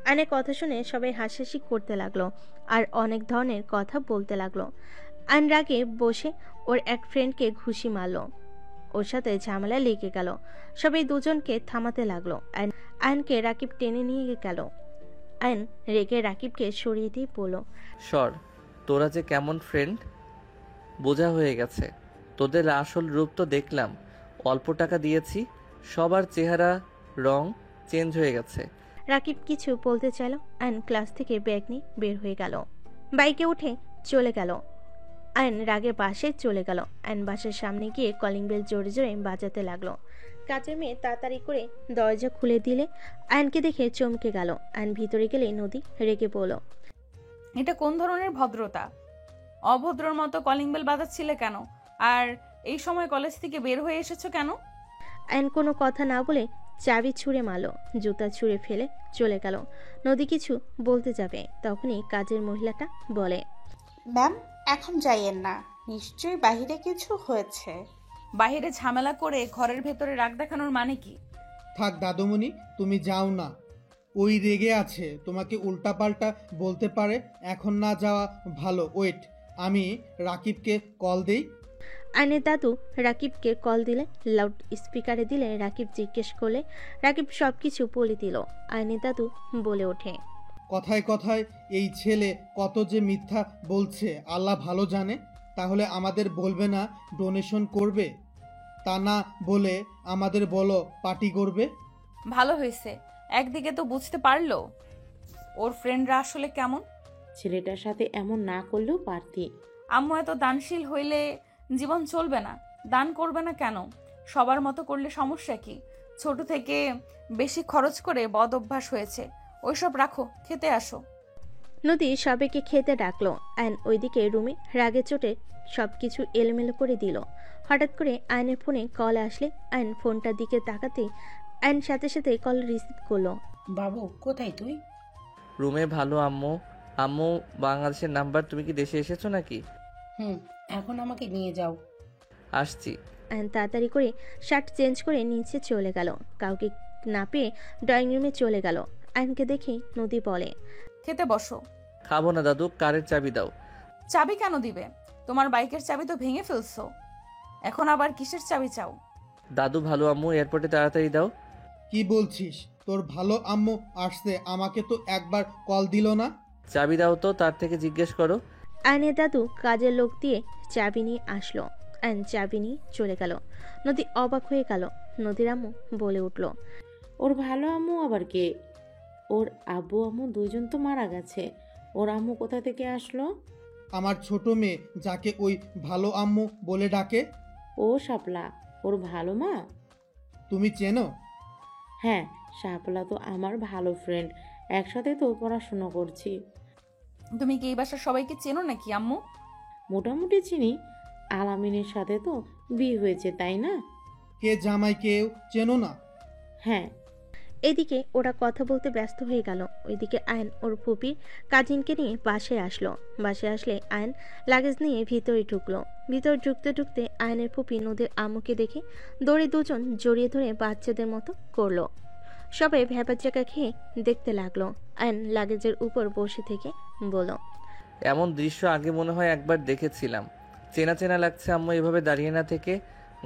আয়নের কথা শুনে সবাই হাসাহাসি করতে লাগলো আর অনেক ধরনের কথা বলতে লাগলো। আয়ন রাগে বসে ওর এক ফ্রেন্ডকে ঘুষি মারলো। ওর সাথে ঝামেলা লেগে গেল। সবাই দুজনকে থামাতে লাগলো। আয়নকে রাকিব টেনে নিয়ে গেল। আয়ন রেগে রাকিবকে সরিয়ে দিয়ে বলল, সর, তোরা যে কেমন ফ্রেন্ড বোঝা হয়ে গেছে। তোদের আসল রূপ তো দেখলাম, অল্প টাকা দিয়েছি, সবার চেহারা রং চেঞ্জ হয়ে গেছে। রাকিব কিছু বলতে চাইল। আয়ন ক্লাস থেকে ব্যাগ নিয়ে বের হয়ে গেল। বাইকে উঠে চলে গেল। আয়ন রাগে বাসায় চলে গেল। আয়ন বাসার সামনে গিয়ে কলিং বেল জোরে জোরে বাজাতে লাগলো। কাজের মেয়ে তাড়াতাড়ি করে দরজা খুলে দিলে আয়নকে দেখে চমকে গেল। আয়ন ভিতরে গেলে নদী রেগে বলল, এটা কোন ধরনের ভদ্রতা? অভদ্রর মতো কলিং বেল বাজাচ্ছিলে কেন? আর এই সময় কলেজ থেকে বের হয়ে এসেছো কেন? আয়ন কোনো কথা না বলে চাবি ছুঁড়ে মারলো, জুতা ছুঁড়ে ফেলে চলে গেল। নদী কিছু বলতে যাবে, তখনই কাজের মহিলাটা বলে, ম্যাম, এখন যাইয়েন না, নিশ্চয়ই বাহিরে কিছু হয়েছে। বাহিরে ঝামেলা করে ঘরের ভেতরে রাগ দেখানোর মানে কি? থাক দাদুমণি, তুমি যাও না। ওই রেগে আছে, তোমাকে উল্টাপাল্টা বলতে পারে। এখন না যাওয়া ভালো। ওয়েট, আমি রাকিবকে কল দেই। আয়নের দাদু রাকিবকে কল দিলে, লাউড স্পিকারে দিলে রাকিব জিজ্ঞেস করলে রাকিব সবকিছু বলে দিল। আয়নের দাদু বলে ওঠে, কথায় কথায় এই ছেলে কত যে মিথ্যা বলছে আল্লাহ ভালো জানে। তাহলে আমাদের বলবে না ডোনেশন করবে? তা না বলে আমাদের বলো পার্টি করবে। ভালো হয়েছে, একদিকে তো বুঝতে পারলো ওর ফ্রেন্ডরা আসলে কেমন। ছেলেটার সাথে এমন না করলেও পারতি। আম্মু এত দানশীল হইলে জীবন চলবে না। দান করবে না কেন? সবার মতো করলে সমস্যা কি? ছোট থেকে বেশি খরচ করে বদ অভ্যাস হয়েছে। ওইসব রাখো, খেতে আসো। নদী সবাইকে খেতে ডাকলো। আয়ন ওইদিকে রুমে রাগে চোটে সবকিছু এলোমেলো করে দিল। হঠাৎ করে আয়নের ফোনে কল আসলে আয়ন ফোনটার দিকে তাকাতে আয়ন সাথে সাথে কল রিসিভ করলো। বাবু কোথায় তুই? রুমে। ভালো আম্মু। আম্মু, বাংলাদেশের নাম্বার, তুমি কি দেশে এসেছো নাকি? এখন আমাকে নিয়ে যাও। আসছি। আয়ন তাড়াতাড়ি করে শার্ট চেঞ্জ করে নিচে চলে গেল। কাউকে না পেয়ে ড্রয়িং রুমে চলে গেল। আয়নকে দেখে নদী বলে, খেতে বসো। খাবো না দাদু, কারের চাবি দাও। চাবি কেন দিবে? তোমার বাইকের চাবি তো ভেঙে ফেলছো, এখন আবার কিসের চাবি চাও? দাদু, ভালো আম্মু এয়ারপোর্টে তাড়াতাড়ি দাও। কি বলছিস? তোর ভালো আম্মু আসছে, আমাকে তো একবার কল দিল না। চাবি দাও তো, তার থেকে জিজ্ঞেস করো। আয়নের দাদু কাজের লোক দিয়ে চাবি নিয়ে আসলো। আয়ন চাবি নিয়ে চলে গেল। নদী অবাক হয়ে গেল। নদীর আম্মু বলে উঠল, ওর ভালো আম্মু আবার কে? ওর আব্বু আম্মু দুইজন তো মারা গেছে, ওর আম্মু কোথা থেকে আসলো? আমার ছোট মেয়ে, যাকে ওই ভালো আম্মু বলে ডাকে। ও শাপলা, ওর ভালো মা? তুমি চেনো? হ্যাঁ, শাপলা তো আমার ভালো ফ্রেন্ড, একসাথে তো পড়াশোনা করছি। তুমি কি এই বাসার সবাইকে চেনো নাকি আম্মু? মোটামুটি চিনি, আলামিনের সাথে তো বিয়ে হয়েছে তাই না? কে জামাই কেউ চেনো না? হ্যাঁ। এদিকে ওরা কথা বলতে ব্যস্ত হয়ে গেল। ওইদিকে আয়ন ওর ফুপির কাজিনকে নিয়ে বাসায় আসলো। বাসায় আসলে আয়ন লাগেজ নিয়ে ভিতরে ঢুকলো। ভিতরে ঢুকতে ঢুকতে আয়নের ফুপি নদীর আম্মুকে দেখে দৌড়ে দুজন জড়িয়ে ধরে বাচ্চাদের মতো করলো। সবাই ভ্যাপাচাকা খেয়ে দেখতে লাগলো। আয়ন লাগেজের উপর বসে থেকে বলল, এমন দৃশ্য আগে মনে হয় একবার দেখেছিলাম। চেনা চেনা লাগছে আম্মু, এভাবে দাঁড়িয়ে না থেকে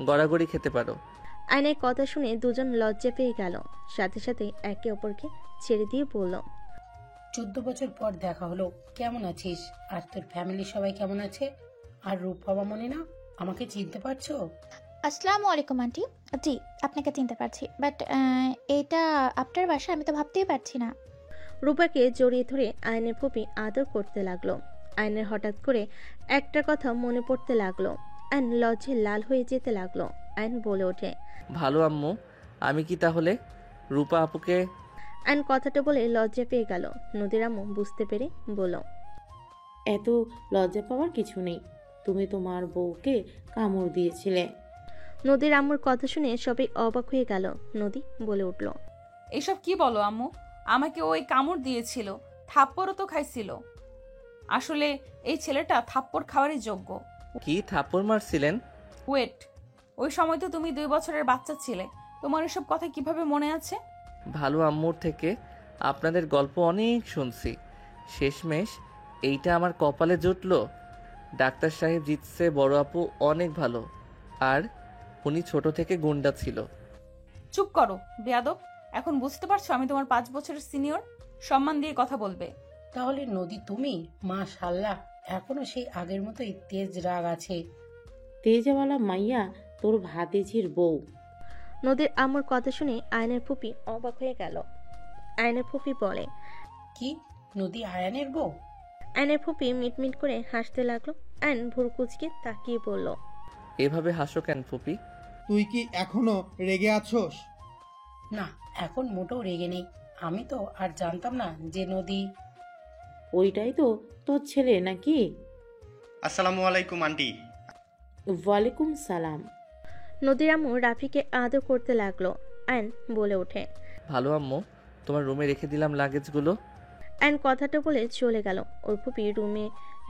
গড়াগড়ি খেতে পারো। আয়নের কথা শুনে দুজন লজ্জা পেয়ে গেল। সাথে সাথে একে অপরকে ছেড়ে দিয়ে বলল, 14 বছর পর দেখা হলো, কেমন আছিস? আর তোর ফ্যামিলি সবাই কেমন আছে? আর রূপা মনে না, আমাকে চিনতে পারছো? আসসালামু আলাইকুম আন্টি। জি, আপনাকে চিনতে পারছি, বাট এটা আপনার বাসা আমি তো ভাবতেই পারছি না। রূপাকে জড়িয়ে ধরে আয়নের ফুপি আদর করতে লাগলো। আয়নের হঠাৎ করে একটা কথা মনে পড়তে লাগলো। আয়ন লজ্জায় লাল হয়ে যেতে লাগলো। আয়ন বলে ওঠে, ভালো আম্মু, আমি কি তাহলে রূপা আপুকে? আয়ন কথাটা বলে লজ্জা পেয়ে গেল। নদীর আম্মু বুঝতে পেরে বলল, এত লজ্জা পাওয়ার কিছু নেই, তুমি তোমার বউকে কামড় দিয়েছিলে। নদীর আম্মুর কথা শুনে সবাই অবাক হয়ে গেল। নদী বলে উঠল, এসব কি বলো আম্মু? আমাকে ওই কামড় দিয়েছিল, থাপ্পড়ও তো খাইছিল। আসলে এই ছেলেটা থাপ্পড় খাওয়ারই যোগ্য। কি থাপ্পড় মারছিলেন? ওয়েট, ওই সময় তো তুমি 2 বছরের বাচ্চা ছিলে, তোমার এসব কথা কিভাবে মনে আছে? ভালো আম্মুর থেকে আপনাদের গল্প অনেক শুনছি, শেষমেশ এইটা আমার কপালে জুটলো। ডাক্তার সাহেব জিতছে, বড় আপু অনেক ভালো, আর উনি ছোট থেকে গুন্ডা ছিল। চুপ করো বেয়াদব, এখন বুঝতে পারছো আমি তোমার 5 বছরের সিনিয়র? সম্মান দিয়ে কথা বলবে। তাহলে নদী তুমি? মাশাআল্লাহ, এখনো সেই আগের মতোই তেজ রাগ আছে। তেজওয়ালা মাইয়া তোর ভাতিজির বউ। নদীর আম্মুর কথা শুনে আয়নের ফুপি অবাক হয়ে গেল। আয়নের ফুপি বলে, কি নদী আয়ানের বউ? আয়নের ফুপি মিটমিট করে হাসতে লাগলো। আয়ন ভুরু কুচকে তাকিয়ে বলল, এভাবে হাসো কেন ফুপি? তুই কি এখনো রেগে আছোস? না, এখন মোটেও রেগে নেই। আমি তো আর জানতাম না যে নদী। ওইটাই তো তোর ছেলে নাকি? আসসালামু আলাইকুম আন্টি। ওয়ালাইকুম সালাম। নদীর আম্মু রাফিকে আদর করতে লাগলো। আয়ন বলে ওঠে, ভালো আম্মু, তোমার রুমে রেখে দিলাম লাগেজগুলো। আয়ন কথাটা বলে চলে গেল। ওর ফুপি রুমে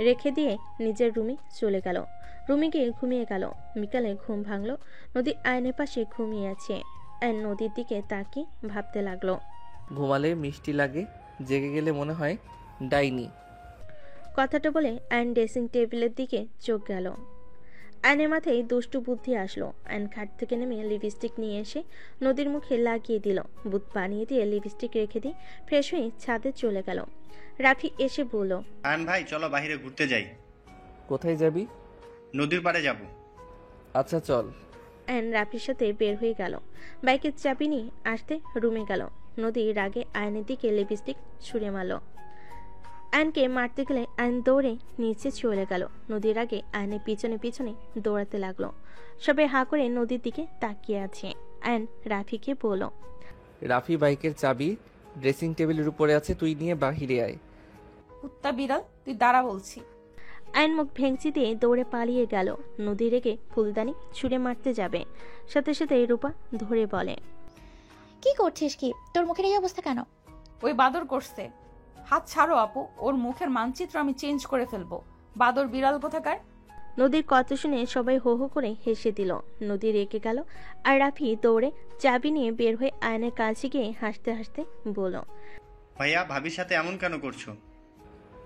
রেখে দিয়ে নিজের রুমে চলে গেল। রুমে গিয়ে ঘুমিয়ে গেল। বিকালে ঘুম ভাঙলো। নদী আয়নের পাশে ঘুমিয়ে আছে। আয়ন নদীর দিকে তাকিয়ে ভাবতে লাগলো। ঘুমালে মিষ্টি লাগে, জেগে গেলে মনে হয় ডাইনি। কথাটা বলে আয়ন ড্রেসিং টেবিলের দিকে চোখ গেল। আয়নের মাথায় দুষ্টু বুদ্ধি আসলো। আয়ন খাট থেকে নেমে লিপস্টিক নিয়ে এসে নদীর মুখে লাগিয়ে দিল। বুথ বানিয়ে দিয়ে লিপস্টিক রেখে দিয়ে ফ্রেশ হয়ে ছাদে চলে গেল। রাফি এসে বলল, আয়ান ভাই চলো বাইরে ঘুরতে যাই। কোথায় যাবি? নদীর পাড়ে যাব। আচ্ছা চল। আয়ন রাফির সাথে বের হয়ে গেল। বাইকের চাবি নিয়ে আসতে রুমে গেল। নদী রাগে আয়নের দিকে লিপস্টিক ছুঁড়ে মারল। আয়নকে মারতে গেলে আয়ন দৌড়ে নিচে চলে গেল। নদীর আগে আয়নের পিছনে পিছনে দৌড়াতে লাগলো। সবাই হাঁ করে নদীর দিকে তাকিয়ে আছে। আয়ন রাফিকে বলল, রাফি বাইকের চাবি ড্রেসিং টেবিলের উপরে আছে, তুই নিয়ে বাহিরে আয়। কুত্তা বিড়াল, তুই দাঁড়া বলছি। আয়ন মুখ ভেঙচি দিয়ে দৌড়ে পালিয়ে গেল। নদী রেগে ফুলদানি ছুঁড়ে মারতে যাবে, সাথে সাথে রূপা ধরে বলে, কি করছিস কি? তোর মুখের এই অবস্থা কেন? ওই বাদর করছে। হাত ছাড়ো আপু, ওর মুখের মানচিত্র আমি চেঞ্জ করে ফেলবো। বাদর বিড়াল কোথাকার। নদীর কথা শুনে সবাই হো হো করে হেসে দিল। নদী রেগে গেল আর রাফি দৌড়ে চাবি নিয়ে বের হয়ে আয়নের কাছে গিয়ে হাসতে হাসতে বলল, ভাইয়া ভাবির সাথে এমন কেন করছো?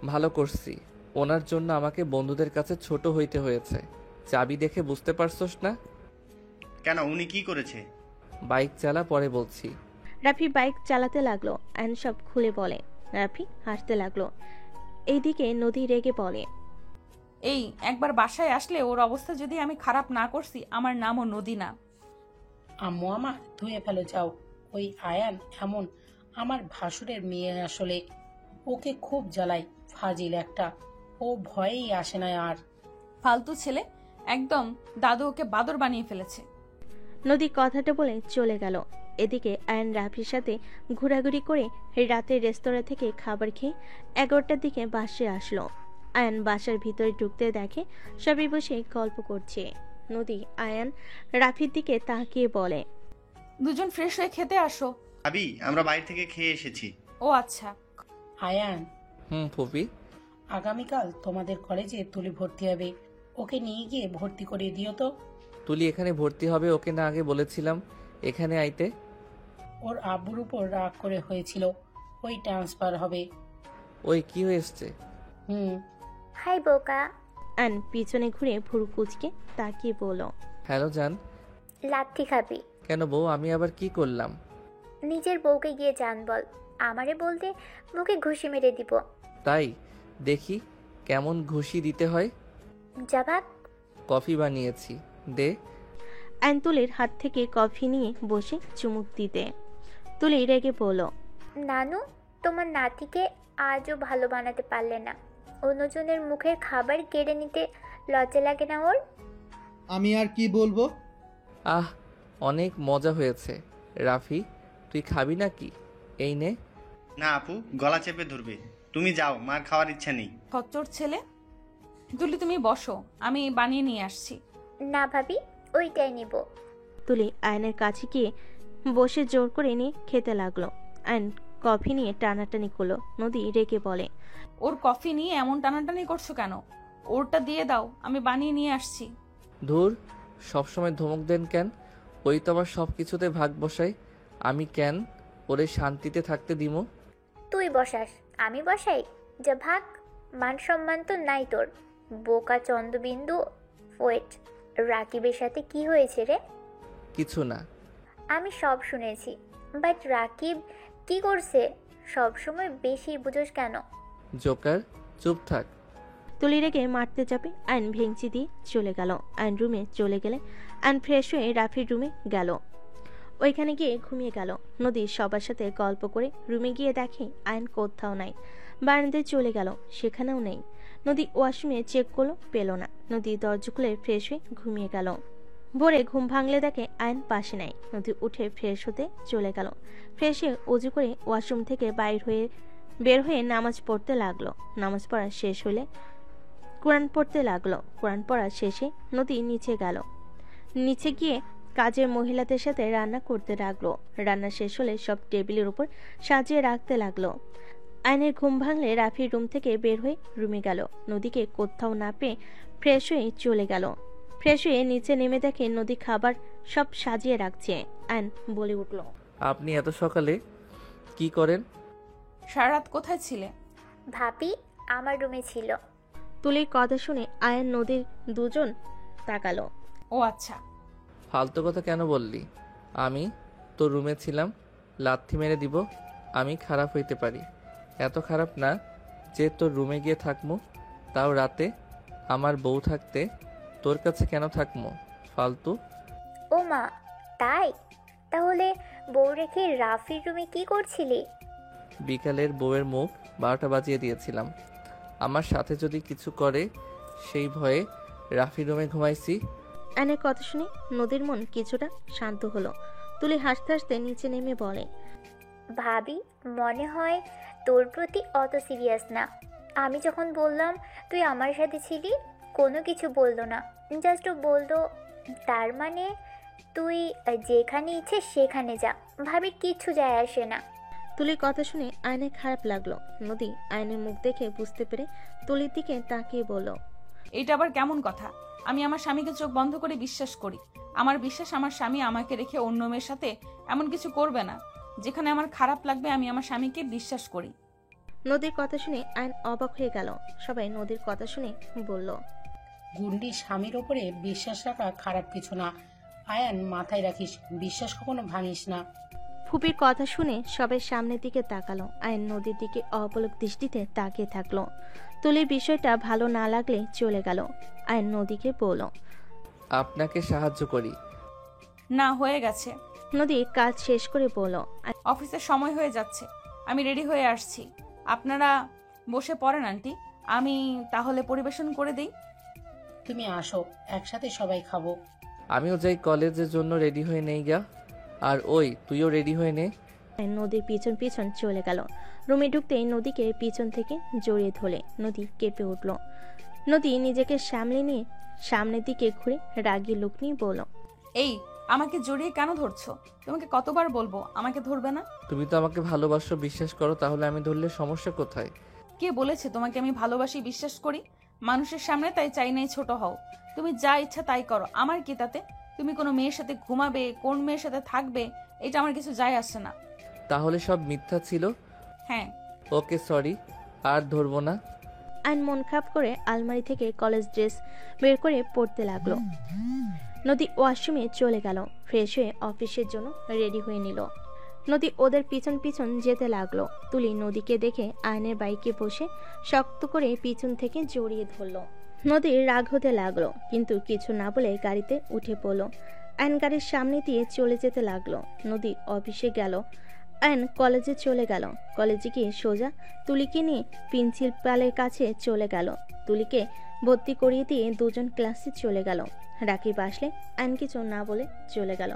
ভালো করছি, ওনার জন্য আমাকে বন্ধুদের কাছে ছোট হইতে হয়েছে। চাবি দেখে বুঝতে পারছস না? কেন, উনি কি করেছে? বাইক চালা, পরে বলছি। রাফি বাইক চালাতে লাগলো। আয়ন সব খুলে বলে। রাফি হাসতে লাগলো। এইদিকে নদী রেগে বলে, এই একবার বাসায় আসলে ওর অবস্থা যদি আমি খারাপ না করছি, আমার নামও নদী না। আম্মু আমার ধুয়ে ফেলো যাও। ওই আয়ান এমন আমার ভাসুরের মেয়ে, আসলে ওকে খুব জ্বালাই। ফাজিল একটা, ও ভয়েই আসে না আর। ফালতু ছেলে, একদম দাদু ওকে বাদর বানিয়ে ফেলেছে। নদী কথাটা বলে চলে গেল। এদিকে আয়ন রাফির সাথে ঘোরাঘুরি করে রাতের রেস্তোরাঁ থেকে খাবার খেয়ে 11টার দিকে বাসায় আসলো। আয়ন বাসার ভিতরে ঢুকতে দেখে সবাই বসে গল্প করছে। নদী আয়ন রাফির দিকে তাকিয়ে বলে, দুজন ফ্রেশ হয়ে খেতে আসো। ভাবি আমরা বাইরে থেকে খেয়ে এসেছি। ও আচ্ছা। আয়ান, ফুপি। আগামীকাল তোমাদের কলেজে তুলি ভর্তি হবে, ওকে নিয়ে গিয়ে ভর্তি করে দিও তো। তুলি এখানে ভর্তি হবে, ওকে না আগে বলেছিলাম এখানে আইতে? ওর আব্বুর উপর রাগ করে হয়েছিল, ওই ট্রান্সফার হবে। ওই কি হয়েছে? হাই বোকা। আয়ন পিছনে ঘুরে ভুরু কুচকে তাকিয়ে বলল, হ্যালো জান। লাথি খাবি? কেন বউ, আমি আবার কি করলাম? নিজের বউকে গিয়ে জান বল, আমারে বলতে মুখে ঘুষি মেরে দিব। তাই দেখি কেমন ঘুষি দিতে হয়। জবাব? কফি বানিয়েছি, দে। আয়ন তুলির হাত থেকে কফি নিয়ে বসে চুমুক দিতে। তুলি রেগে বলল, নানু তোমার নাতিকে আজও ভালো বানাতে পারলে না। অন্যজনের মুখের খাবার কেড়ে নিতে লজ্জা লাগে না ওর? আমি আর কি বলবো? আহ, অনেক মজা হয়েছে। রাফি তুই খাবি নাকি? এই নে। না আপু, গলা চেপে ধরবে। তুমি যাও, মার খাওয়ার ইচ্ছা নেই। খচ্চর ছেলে। তুলি তুমি বসো, আমি বানিয়ে নিয়ে আসছি। না ভাবি, ওইটাই নিব। তুলি আয়নের কাছে গিয়ে বসে জোর করে নিয়ে খেতে লাগলো। আয়ন কফি নিয়ে টানাটানি করলো। নদী রেগে বলে, ওর কফি নিয়ে এমন টানাটানি করছো কেন? ওরটা দিয়ে দাও, আমি বানিয়ে নিয়ে আসছি। ধুর, সবসময় ধমক দেন কেন? ওই তো আমার সব কিছুতে ভাগ বসাই, আমি কেন ওরে শান্তিতে থাকতে দিমো? তুই বসাস, আমি বসাই? যা ভাগ, মান সম্মান তো নাই তোর। বোকা চন্দ্রবিন্দু। ওয়েট, রাকিবের সাথে কি হয়েছে রে? কিছু না। আমি সব শুনেছি, বাট রাকিব কি করছে? সব সময় বেশি বুঝোস কেন? জোকার, চুপ থাক। তুলি রেগে মারতে যাবে, আয়ন ভেঙচি দিয়ে চলে গেল। আয়ন রুমে চলে গেলে আয়ন ফ্রেশ হয়ে রাফির রুমে গেল। ওইখানে গিয়ে ঘুমিয়ে গেল। নদী সবার সাথে গল্প করে রুমে গিয়ে দেখে আয়ন কোথাও নাই। বারান্দায় চলে গেল, সেখানেও নেই। নদী ওয়াশরুমে চেক করলো, পেল না। নদী দরজা খুলে ফ্রেশ হয়ে ঘুমিয়ে গেল। ভোরে ঘুম ভাঙলে দেখে আয়ন পাশে নাই। নদী উঠে ফ্রেশ হতে চলে গেল। ফ্রেশ হয়ে অজু করে ওয়াশরুম থেকে বের হয়ে নামাজ পড়তে লাগলো। নামাজ পড়া শেষ হলে কোরআন পড়তে লাগলো। কোরআন পড়া শেষে নদী নিচে গেল। নিচে গিয়ে কাজের মহিলাদের সাথে রান্না করতে লাগলো। রান্না শেষ হলে সব টেবিলের উপর সাজিয়ে রাখতে লাগলো। আয়নের ঘুম ভাঙলে রাফির রুম থেকে বের হয়ে রুমে গেল। নদীকে কোথাও না পেয়ে ফ্রেশ হয়ে চলে গেল। ফ্রেশ হয়ে নিচে নেমে দেখে নদী খাবার সব সাজিয়ে রাখছে। আয়ন বলে উঠল, আপনি এত সকালে কি করেন? সারা রাত কোথায় ছিলে? ভাবি আমার রুমে ছিল। তুলির কথা শুনে আয়ন নদীর দুজন তাকালো। ও আচ্ছা। ফালতু কথা কেন বললি? আমি তোর রুমে ছিলাম, লাথি মেরে দিব। আমি খারাপ হইতে পারি, এত খারাপ না যে তোর রুমে গিয়ে থাকমু, তাও রাতে। আমার বউ থাকতে তোর কাছে কেন থাকমু ফালতু? ও মা, তাই? তাহলে বউ রেখে রাফির রুমে কি করছিলি? বিকালের বউয়ের মুখ 12টা বাজিয়ে দিয়েছিলাম। আমার সাথে যদি কিছু করে সেই ভয়ে রাফি রুমে ঘুমাইছি। আয়নের কথা শুনে নদীর মন কিছুটা শান্ত হলো। তুলি হাসতে হাসতে নিচে নেমে বলে, ভাবি মনে হয় তোর প্রতি অত সিরিয়াস না। আমি যখন বললাম তুই আমার সাথে ছিলি, কোনো কিছু বললো না, জাস্ট বললো তার মানে তুই যেখানে ইচ্ছে সেখানে যা, ভাবির কিচ্ছু যায় আসে না। তুলির কথা শুনে আয়নের খারাপ লাগলো। নদী আয়নের মুখ দেখে বুঝতে পেরে তুলির দিকে তাকিয়ে বলল, এটা আবার কেমন কথা? আমি আমার স্বামীকে চোখ বন্ধ করে বিশ্বাস করি। আমার বিশ্বাস আমার স্বামী আমাকে রেখে অন্য মেয়ের সাথে এমন কিছু করবে না। যেখানে আমার খারাপ লাগবে আমি আমার স্বামীকে বিশ্বাস করি। নদীর কথা শুনে আয়ন অবাক হয়ে গেল। সবাই নদীর কথা শুনে বলল, গুন্ডি স্বামীর ওপরে বিশ্বাস রাখা খারাপ কিছু না। আয়ান, মাথায় রাখিস, বিশ্বাস কখনো ভাঙিস না। ফুপির কথা শুনে সবাই সামনের দিকে তাকালো। আয়ন নদীর দিকে অপলক দৃষ্টিতে তাকিয়ে থাকলো। তুলির বিষয়টা ভালো না লাগলে চলে গেল। আয়ন নদীকে বলল, আপনাকে সাহায্য করি। না, হয়ে গেছে। নদী কাজ শেষ করে বলল, অফিসের সময় হয়ে যাচ্ছে, আমি রেডি হয়ে আসছি। আপনারা বসে পড়েন আন্টি, আমি তাহলে পরিবেশন করে দিই। তুমি আসো, একসাথে সবাই খাবো। আমিও যাই কলেজের জন্য রেডি হয়ে নেই গা। আর ওই তুইও রেডি হয়ে নে। নদীর পিছন পিছন চলে গেল। রুমে ঢুকতেই নদীকে পিছন থেকে জড়িয়ে ধরে নদী কেঁপে উঠল। নদী নিজেকে সামলে নিয়ে সামনের দিকে ঘুরে রাগী লোক নিয়ে বলল, এই আমাকে জড়িয়ে কেন ধরছো? তোমাকে কতবার বলবো আমাকে ধরবে না? তুমি তো আমাকে ভালোবাসো, বিশ্বাস করো, তাহলে আমি ধরলে সমস্যা কোথায়? কে বলেছে তোমাকে আমি ভালোবাসি, বিশ্বাস করি? মানুষের সামনে তাই চাই নাই ছোট হও। তুমি যা ইচ্ছা তাই করো, আমার কি তাতে? তুমি কোনো মেয়ের সাথে ঘুমাবে, কোন মেয়ের সাথে থাকবে, এটা আমার কিছু যায় আসে না। তাহলে সব মিথ্যা ছিল? হ্যাঁ। ওকে সরি, আর ধরবো না। আইন মন খারাপ করে আলমারি থেকে কলেজ ড্রেস বের করে পরতে লাগলো। নদী ওয়াশরুমে চলে গেল। ফ্রেশ হয়ে অফিসের জন্য রেডি হয়ে নিল। নদী ওদের পিছন পিছন যেতে লাগলো। তুলি নদীকে দেখে আয়নের বাইকে বসে শক্ত করে পিছন থেকে জড়িয়ে ধরলো। নদীর রাগ হতে লাগলো, কিন্তু কিছু না বলে গাড়িতে উঠে পড়লো। আয়ন গাড়ির সামনে দিয়ে চলে যেতে লাগলো। নদী অফিসে গেল। আয়ন কলেজে চলে গেল। কলেজে গিয়ে সোজা তুলিকে নিয়ে প্রিন্সিপালের কাছে চলে গেল। তুলিকে ভর্তি করিয়ে দিয়ে দুজন ক্লাসে চলে গেল। রাকিব আসলে আয়ন কিছু না বলে চলে গেল।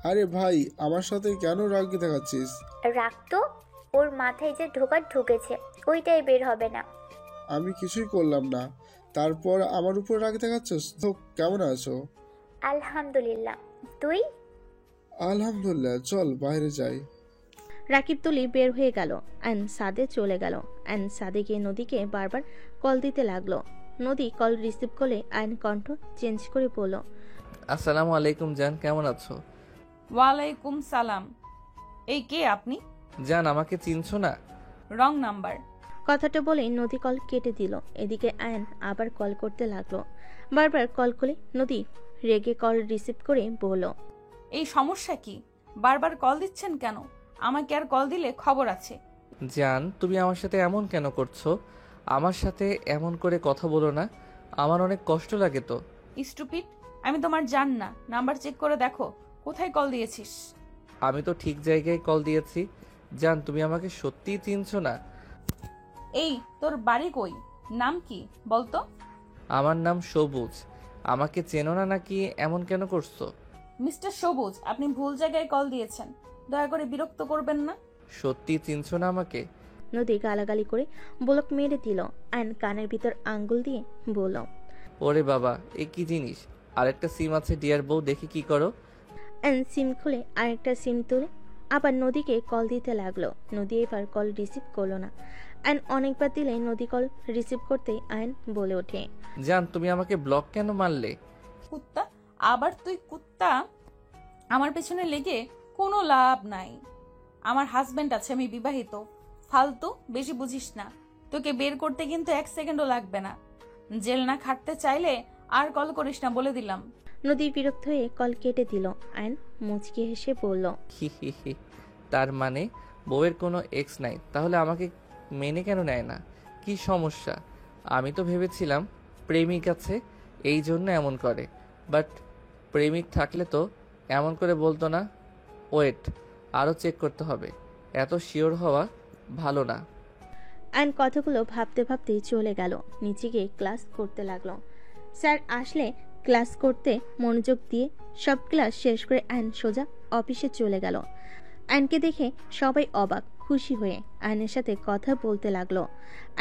আরে ভাই, আমার সাথে কেন রাগ দেখাচ্ছিস? রাগ তো ওর মাথায় যে ঢুকেছে, ওইটাই বের হবে না। আমি কিছুই করলাম না, তারপর আমার উপর রাগ দেখাচ্ছিস? তো কেমন আছো? আলহামদুলিল্লাহ, তুই? আলহামদুলিল্লাহ, চল বাইরে যাই। রাকিব তুলি বের হয়ে গেল। আয়ন সাদে চলে গেল। আয়ন সাদে গিয়ে নদীকে বারবার কল দিতে লাগলো। নদী কল রিসিভ করলে আয়ন কণ্ঠ চেঞ্জ করে বলল, আসসালামু আলাইকুম জান, কেমন আছো? ওয়ালাইকুম সালাম। এই কে আপনি? জান, আমাকে চিনছো না? Wrong number. কথাটা বলে নদী কল কেটে দিল। এদিকে আয়ন আবার কল করতে লাগলো। বারবার কল করে নদী রেগে কল রিসিভ করে বলল, এই সমস্যা কি? বারবার কল দিচ্ছেন কেন? আমাকে আর কল দিলে খবর আছে। জান, তুমি আমার সাথে এমন কেন করছো? আমার সাথে এমন করে কথা বলো না, আমার অনেক কষ্ট লাগে তো। স্টুপিড, আমি তোমার জান না। নাম্বার চেক করে দেখো কোথায় কল দিয়েছিস। আমি তো ঠিক জায়গায় কল দিয়েছি। জান, তুমি আমাকে সত্যিই চিনছো না? এই তোর বাড়ি কই? নাম কি বলতো? আমার নাম সবুজ। আমাকে চেনো না নাকি এমন কেন করছো? মিস্টার সবুজ, আপনি ভুল জায়গায় কল দিয়েছেন, দয়া করে বিরক্ত করবেন না। সত্যি চিনছো না আমাকে? নদী গালাগালি করে ব্লক মেরে দিল। আয়ন কানের ভিতর আঙ্গুল দিয়ে বলল, ওরে বাবা, এ কি জিনিস? আরেকটা সিম আছে ডিয়ার বউ, দেখি কি করো। আয়ন সিম খুলে আরেকটা সিম তুলে আবার নদীকে কল দিতে লাগলো। নদী এবার কল রিসিভ করলো না। আয়ন অনেকবার দিলে নদী কল রিসিভ করতেই আয়ন বলে ওঠে, জান, তুমি আমাকে ব্লক কেন মারলে? কুত্তা, আবার তুই কুত্তা? আমার পেছনে লেগে কোনো লাভ নাই। আমার হাজবেন্ড আছে, আমি বিবাহিত। ফালতু বেশি বুঝিস না। তোকে বের করতে কিন্তু 1 সেকেন্ডও লাগবে না। জেল না খাটতে চাইলে আর কল করিস না বলে দিলাম। নদী বিরক্ত হয়ে কল কেটে দিল। আয়ন মুচকি হেসে বলল, হি হি হি। তার মানে বউয়ের কোনো এক্স নাই, তাহলে আমাকে মেনে কেন নেয় না? কি সমস্যা? আমি তো ভেবেছিলাম প্রেমিক আছে এই জন্য এমন করে, বাট প্রেমিক থাকলে তো এমন করে বলতো না। ওয়েট, আরও চেক করতে হবে, এত শিওর হওয়া ভালো না। আয়ন কথাগুলো ভাবতে ভাবতেই চলে গেল। নিচে গিয়ে ক্লাস করতে লাগলো। স্যার আসলে ক্লাস করতে মনোযোগ দিয়ে সব ক্লাস শেষ করে আয়ন সোজা অফিসে চলে গেল। আয়নকে দেখে সবাই অবাক খুশি হয়ে আয়নের সাথে কথা বলতে লাগলো।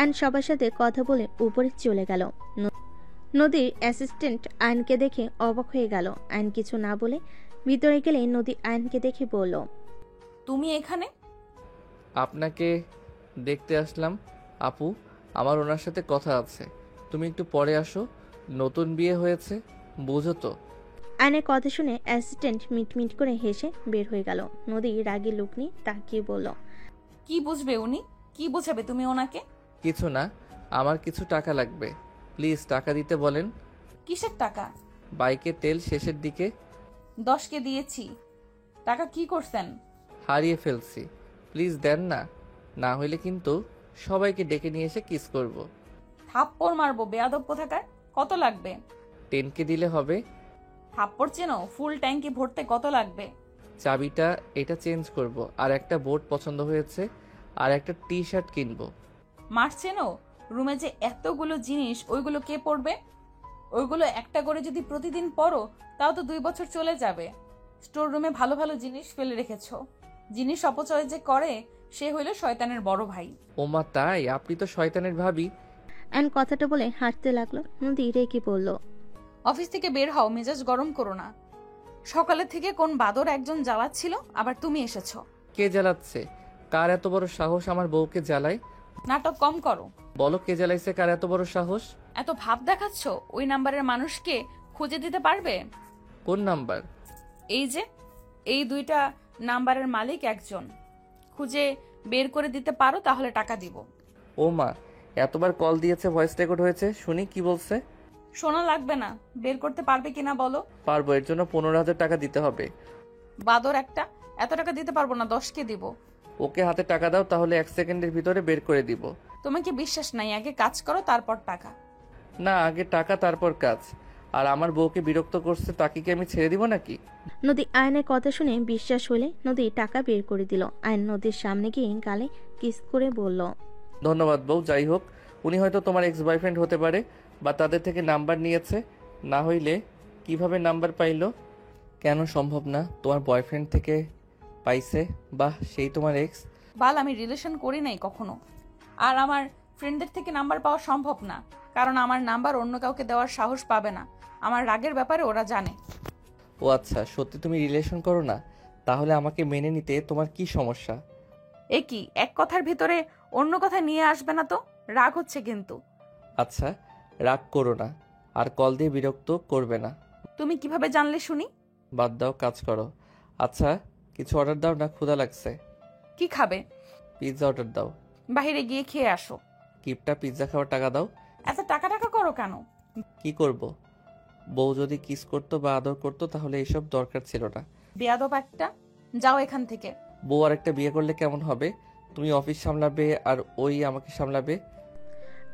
আয়ন সবার সাথে কথা বলে উপরে চলে গেল। নদীর অ্যাসিস্ট্যান্ট আয়নকে দেখে অবাক হয়ে গেল। আয়ন কিছু না বলে ভিতরে গেলে নদী আয়নকে দেখে বলল, তুমি এখানে? আপনাকে দেখতে আসলাম আপু, আমার ওনার সাথে কথা আছে, তুমি একটু পরে আসো, নতুন বিয়ে হয়েছে বুঝো তো। আয়নের কথা শুনে অ্যাসিস্ট্যান্ট মিটমিট করে হেসে বের হয়ে গেল। নদী রাগী লুক নিয়ে তাকিয়ে বলল, কি বুঝবে উনি? কি বুঝাবে তুমি ওনাকে? কিছু না, আমার কিছু টাকা লাগবে, প্লিজ টাকা দিতে বলেন। কিসের টাকা? বাইকে তেল শেষের দিকে। 10কে দিয়েছি। টাকা কি করছেন? হারিয়ে ফেলছি, প্লিজ দেন না, না হইলে কিন্তু সবাইকে ডেকে নিয়ে এসে কিস করব। থাপ্পড় মারবো বেয়াদব কোথাকার। কত লাগবে? 10কে দিলে হবে। থাপ্পড় চেনো? ফুল ট্যাঙ্কি ভরতে কত লাগবে? চাবিটা এটা চেঞ্জ করব, আর একটা বোর্ড পছন্দ হয়েছে, আর একটা টি শার্ট কিনবো। মাস চেনো? রুমে যে এতগুলো জিনিস, ওইগুলো কে পরবে? ওইগুলো একটা করে যদি প্রতিদিন পরো তাও তো 2 বছর চলে যাবে। স্টোর রুমে ভালো ভালো জিনিস ফেলে রেখেছো। জিনিস অপচয় যে করে সে হইল শয়তানের বড় ভাই। ওমা তাই? আপনি তো শয়তানের ভাবি। অ্যান কথাটা বলে হাঁটতে লাগলো। নদী রেগে বলল, অফিস থেকে বের হও, মেজাজ গরম করো না। সকালে থেকে কোন বাদর একজন জ্বালাচ্ছিল, আবার তুমি এসেছো। কে জ্বালাচ্ছে? কার এত বড় সাহস আমার বউকে জ্বালায়? নাটক কম করো। বলো কে জ্বালাইছে, কার এত বড় সাহস? এত ভাব দেখাচ্ছ, ওই নাম্বারের মানুষকে খুঁজে দিতে পারবে? কোন নাম্বার? এই যে এই 2টা নাম্বারের মালিক একজন, খুঁজে বের করে দিতে পারো তাহলে টাকা দিব। ও মা, এতবার কল দিয়েছে, ভয়েস রেকর্ড হয়েছে, শুনি কি বলছে। শোনা লাগবে না, বের করতে পারবে কিনা বলো। পারবো, এর জন্য 15,000 টাকা দিতে হবে। বাদর একটা, এত টাকা দিতে পারবো না, 10কে দিব। ওকে হাতে টাকা দাও, তাহলে 1 সেকেন্ডের ভিতরে বের করে দিব। তোমাকে বিশ্বাস নাই, আগে কাজ করো তারপর টাকা। না, আগে টাকা তারপর কাজ। আর আমার বউকে বিরক্ত করছে, তাকে কি আমি ছেড়ে দিব নাকি? নদী আয়নের কথা শুনে বিশ্বাস হলে নদী টাকা বের করে দিল। আয়ন নদীর সামনে গিয়ে গালে কিস করে বলল, ধন্যবাদ বউ। যাই হোক, উনি হয়তো তোমার এক্স বয়ফ্রেন্ড হতে পারে, বা তাদের থেকে নাম্বার নিয়েছে, না হইলে কিভাবে নাম্বার পাইলো? কেন সম্ভব না? তোমার বয়ফ্রেন্ড থেকে পাইছে, বাহ, সেই তোমার এক্স। বাল, আমি রিলেশন করি নাই কখনো। আর আমার ফ্রেন্ডদের থেকে নাম্বার পাওয়া সম্ভব না, কারণ আমার নাম্বার অন্য কাউকে দেওয়ার সাহস পাবে না। আমার রাগের ব্যাপারে ওরা জানে। ও আচ্ছা, সত্যি তুমি রিলেশন করো না? তাহলে আমাকে মেনে নিতে তোমার কি সমস্যা? এ কি, এক কথার ভিতরে অন্য কথা নিয়ে আসবে না তো? রাগ হচ্ছে কিন্তু। আচ্ছা, রাগ করো না, আর কল দিয়ে বিরক্ত করবে না। তুমি কিভাবে জানলে শুনি? বাদ দাও, কাজ করো। আচ্ছা, কিছু অর্ডার দাও না, ক্ষুধা লাগছে। কি খাবে? পিৎজা অর্ডার দাও। বাইরে গিয়ে খেয়ে আসো। কিপটা, পিৎজা খাওয়ার টাকা দাও। এত টাকা টাকা করো কেন? কি করব? বউ যদি কিস করতো বা আদর করতো তাহলে এইসব দরকার ছিল না। বেয়াদব একটা, যাও এখান থেকে। বউ আর একটা বিয়ে করলে কেমন হবে? তুমি অফিস সামলাবে আর ওই আমাকে সামলাবে।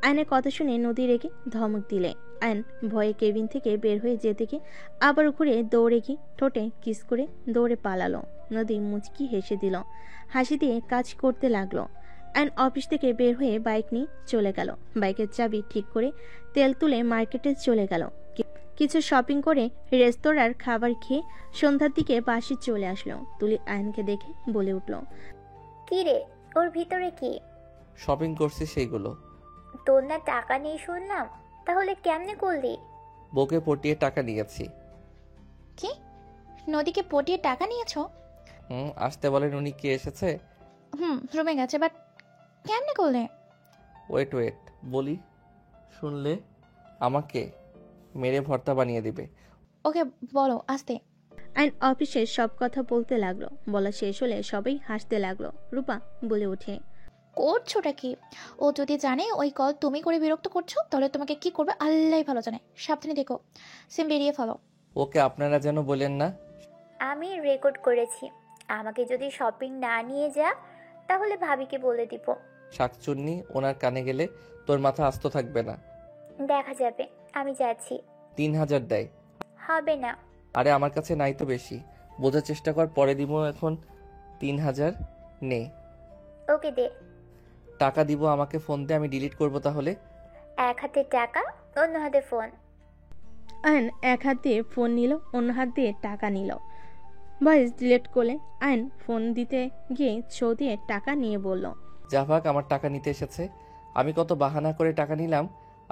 আয়নের কথা শুনে নদী রেগে ধমক দিলে। আয়ন ভয়ে কেবিন থেকে বের হয়ে যেতে গিয়ে আবার ঘুরে দৌড়ে গিয়ে ঠোঁটে কিস করে দৌড়ে পালালো। নদী মুচকি হেসে দিল, হাসি দিয়ে কাজ করতে লাগলো। আয়ন অফিস থেকে বের হয়ে বাইক নিয়ে চলে গেল। বাইকের চাবি ঠিক করে তেল তুলে মার্কেটে চলে গেল। কিছু শপিং করে রেস্তোরাঁর খাবার খেয়ে সন্ধ্যার দিকে বাসে চলে আসলো। তুলি আয়নকে দেখে বলে উঠল, কি রে, ওর ভিতরে কি? শপিং করছি সেইগুলো। তোর না টাকা নেই শুনলাম, তাহলে কেমনে করলি? বউকে পটিয়ে টাকা নিয়েছি। কি? নদীকে পটিয়ে টাকা নিয়েছো? আসতে বলেন, উনি কি এসেছে? রুমে গেছে, বাট কেমনে করলে? ওয়েট বলি, শুনলে আমাকে মেরে ভর্তা বানিয়ে দিবে। ওকে বলো আস্তে। আইন অফিসের সব কথা বলতে লাগলো। বলা শেষ হলে সবাই হাসতে লাগলো। রূপা বলে ওঠে, করছোটা কি? ও যদি জানে ওই কল তুমি করে বিরক্ত করছো, তাহলে তোমাকে কি করবে আল্লাহই ভালো জানে। সাবধানে দেখো, সিম বেরিয়ে ফেলো। ওকে আপনারা যেন বলেন না। আমি রেকর্ড করেছি। আমাকে যদি শপিং না নিয়ে যা তাহলে ভাবিকে বলে দিব। শাকচুন্নি ওনার কানে গেলে তোর মাথা আস্ত থাকবে না। দেখা যাবে, আমি যাচ্ছি। 3000 দেয়। হবে না। আরে আমার কাছে নাই তো বেশি, বোঝার চেষ্টা কর, পরে দিব। এখন 3000 নে। ওকে দে। টাকা দিব, আমাকে ফোন দে, আমি ডিলিট করব তাহলে। এক হাতে টাকা, অন্য হাতে ফোন। আয়ন এক হাত দিয়ে ফোন নিল, অন্য হাত দিয়ে টাকা নিল। ভয়েস ডিলিট করলে আয়ন ফোন দিতে গিয়ে ছো দিয়ে টাকা নিয়ে বলল, জাভাক আমার টাকা নিতে এসেছে। আমি কত বাহানা করে টাকা নিলাম,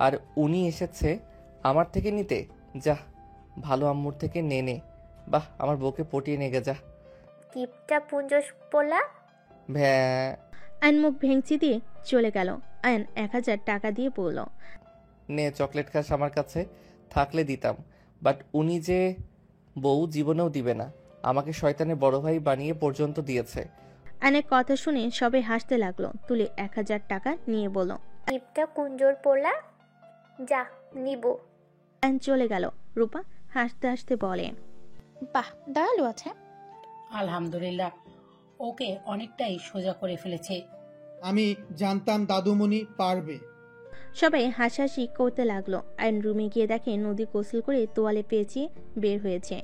আর উনি এসেছে আমার থেকে নিতে। যা, ভালো আম্মুর থেকে নে নে। বাহ, আমার বউকে পটিয়ে নেগে যা। টিপটা পুঞ্জস পোলা। ভ্যা। আয়ন মুখ ভেঙচি দিয়ে চলে গেল। আয়ন 1000 টাকা দিয়ে বলল, নে চকলেট খাস, আমার কাছে থাকলে দিতাম, বাট উনি যে বউ জীবনেও দিবে না। আমাকে শয়তানের বড় ভাই বানিয়ে পর্যন্ত দিয়েছে। আয়নের কথা শুনে সবাই হাসতে লাগলো। তুলে 1000 টাকা নিয়ে বলল, টিপটা কুঞ্জোর পোলা। যা, নিব। আয়ন চলে গেল। রূপা হাসতে হাসতে বলে, বাহ, দয়ালু আছে। আলহামদুলিল্লাহ, ওকে অনেকটাই সোজা করে ফেলেছে। আমি জানতাম দাদুমণি পারবে। সবাই হাসাহাসি করতে লাগলো। আয়ন রুমে গিয়ে দেখে নদী গোসল করে তোয়ালে পেঁচিয়ে বের হয়েছে।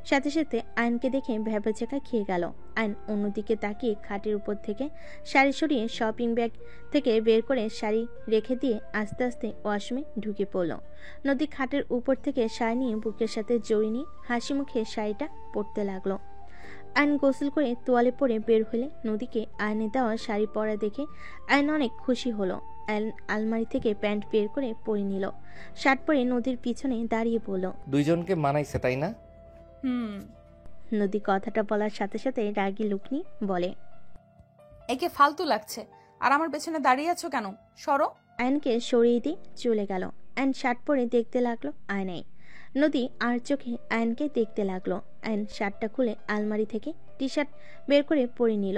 সাথে সাথে আয়নকে দেখে ভ্যাবাচাকা খেয়ে গেল। আয়ন অন্যদিকে তাকিয়ে খাটের উপর থেকে শাড়ি সরিয়ে শপিং ব্যাগ থেকে বের করে শাড়ি রেখে দিয়ে আস্তে আস্তে ওয়াশরুমে ঢুকে পড়ল। নদী খাটের উপর থেকে শাড়ি নিয়ে বুকের সাথে জড়িয়ে নিয়ে হাসি মুখে শাড়িটা পরতে লাগলো। আয়ন গোসল করে তোয়ালে পরে বের হলে নদীকে আয়নে দেওয়া শাড়ি পরা দেখে আয়ন অনেক খুশি হলো। আলমারি থেকে প্যান্ট বের করে পরে নিল। শার্ট পরে নদীর পিছনে দাঁড়িয়ে পড়ল। দুইজনকে মানাইছে তাই না? নদী কথাটা বলার সাথে সাথে রাগী লুক নিয়ে বলে, একে ফালতু লাগছে, আর আমার পেছনে দাঁড়িয়ে আছো কেন? সরো। আয়নকে সরিয়ে দিয়ে চলে গেল। আয়ন শার্ট পরে দেখতে লাগলো আয়নায়। নদী আর চোখে আয়নকে দেখতে লাগলো। আয়ন শার্টটা খুলে আলমারি থেকে টি শার্ট বের করে পরে নিল।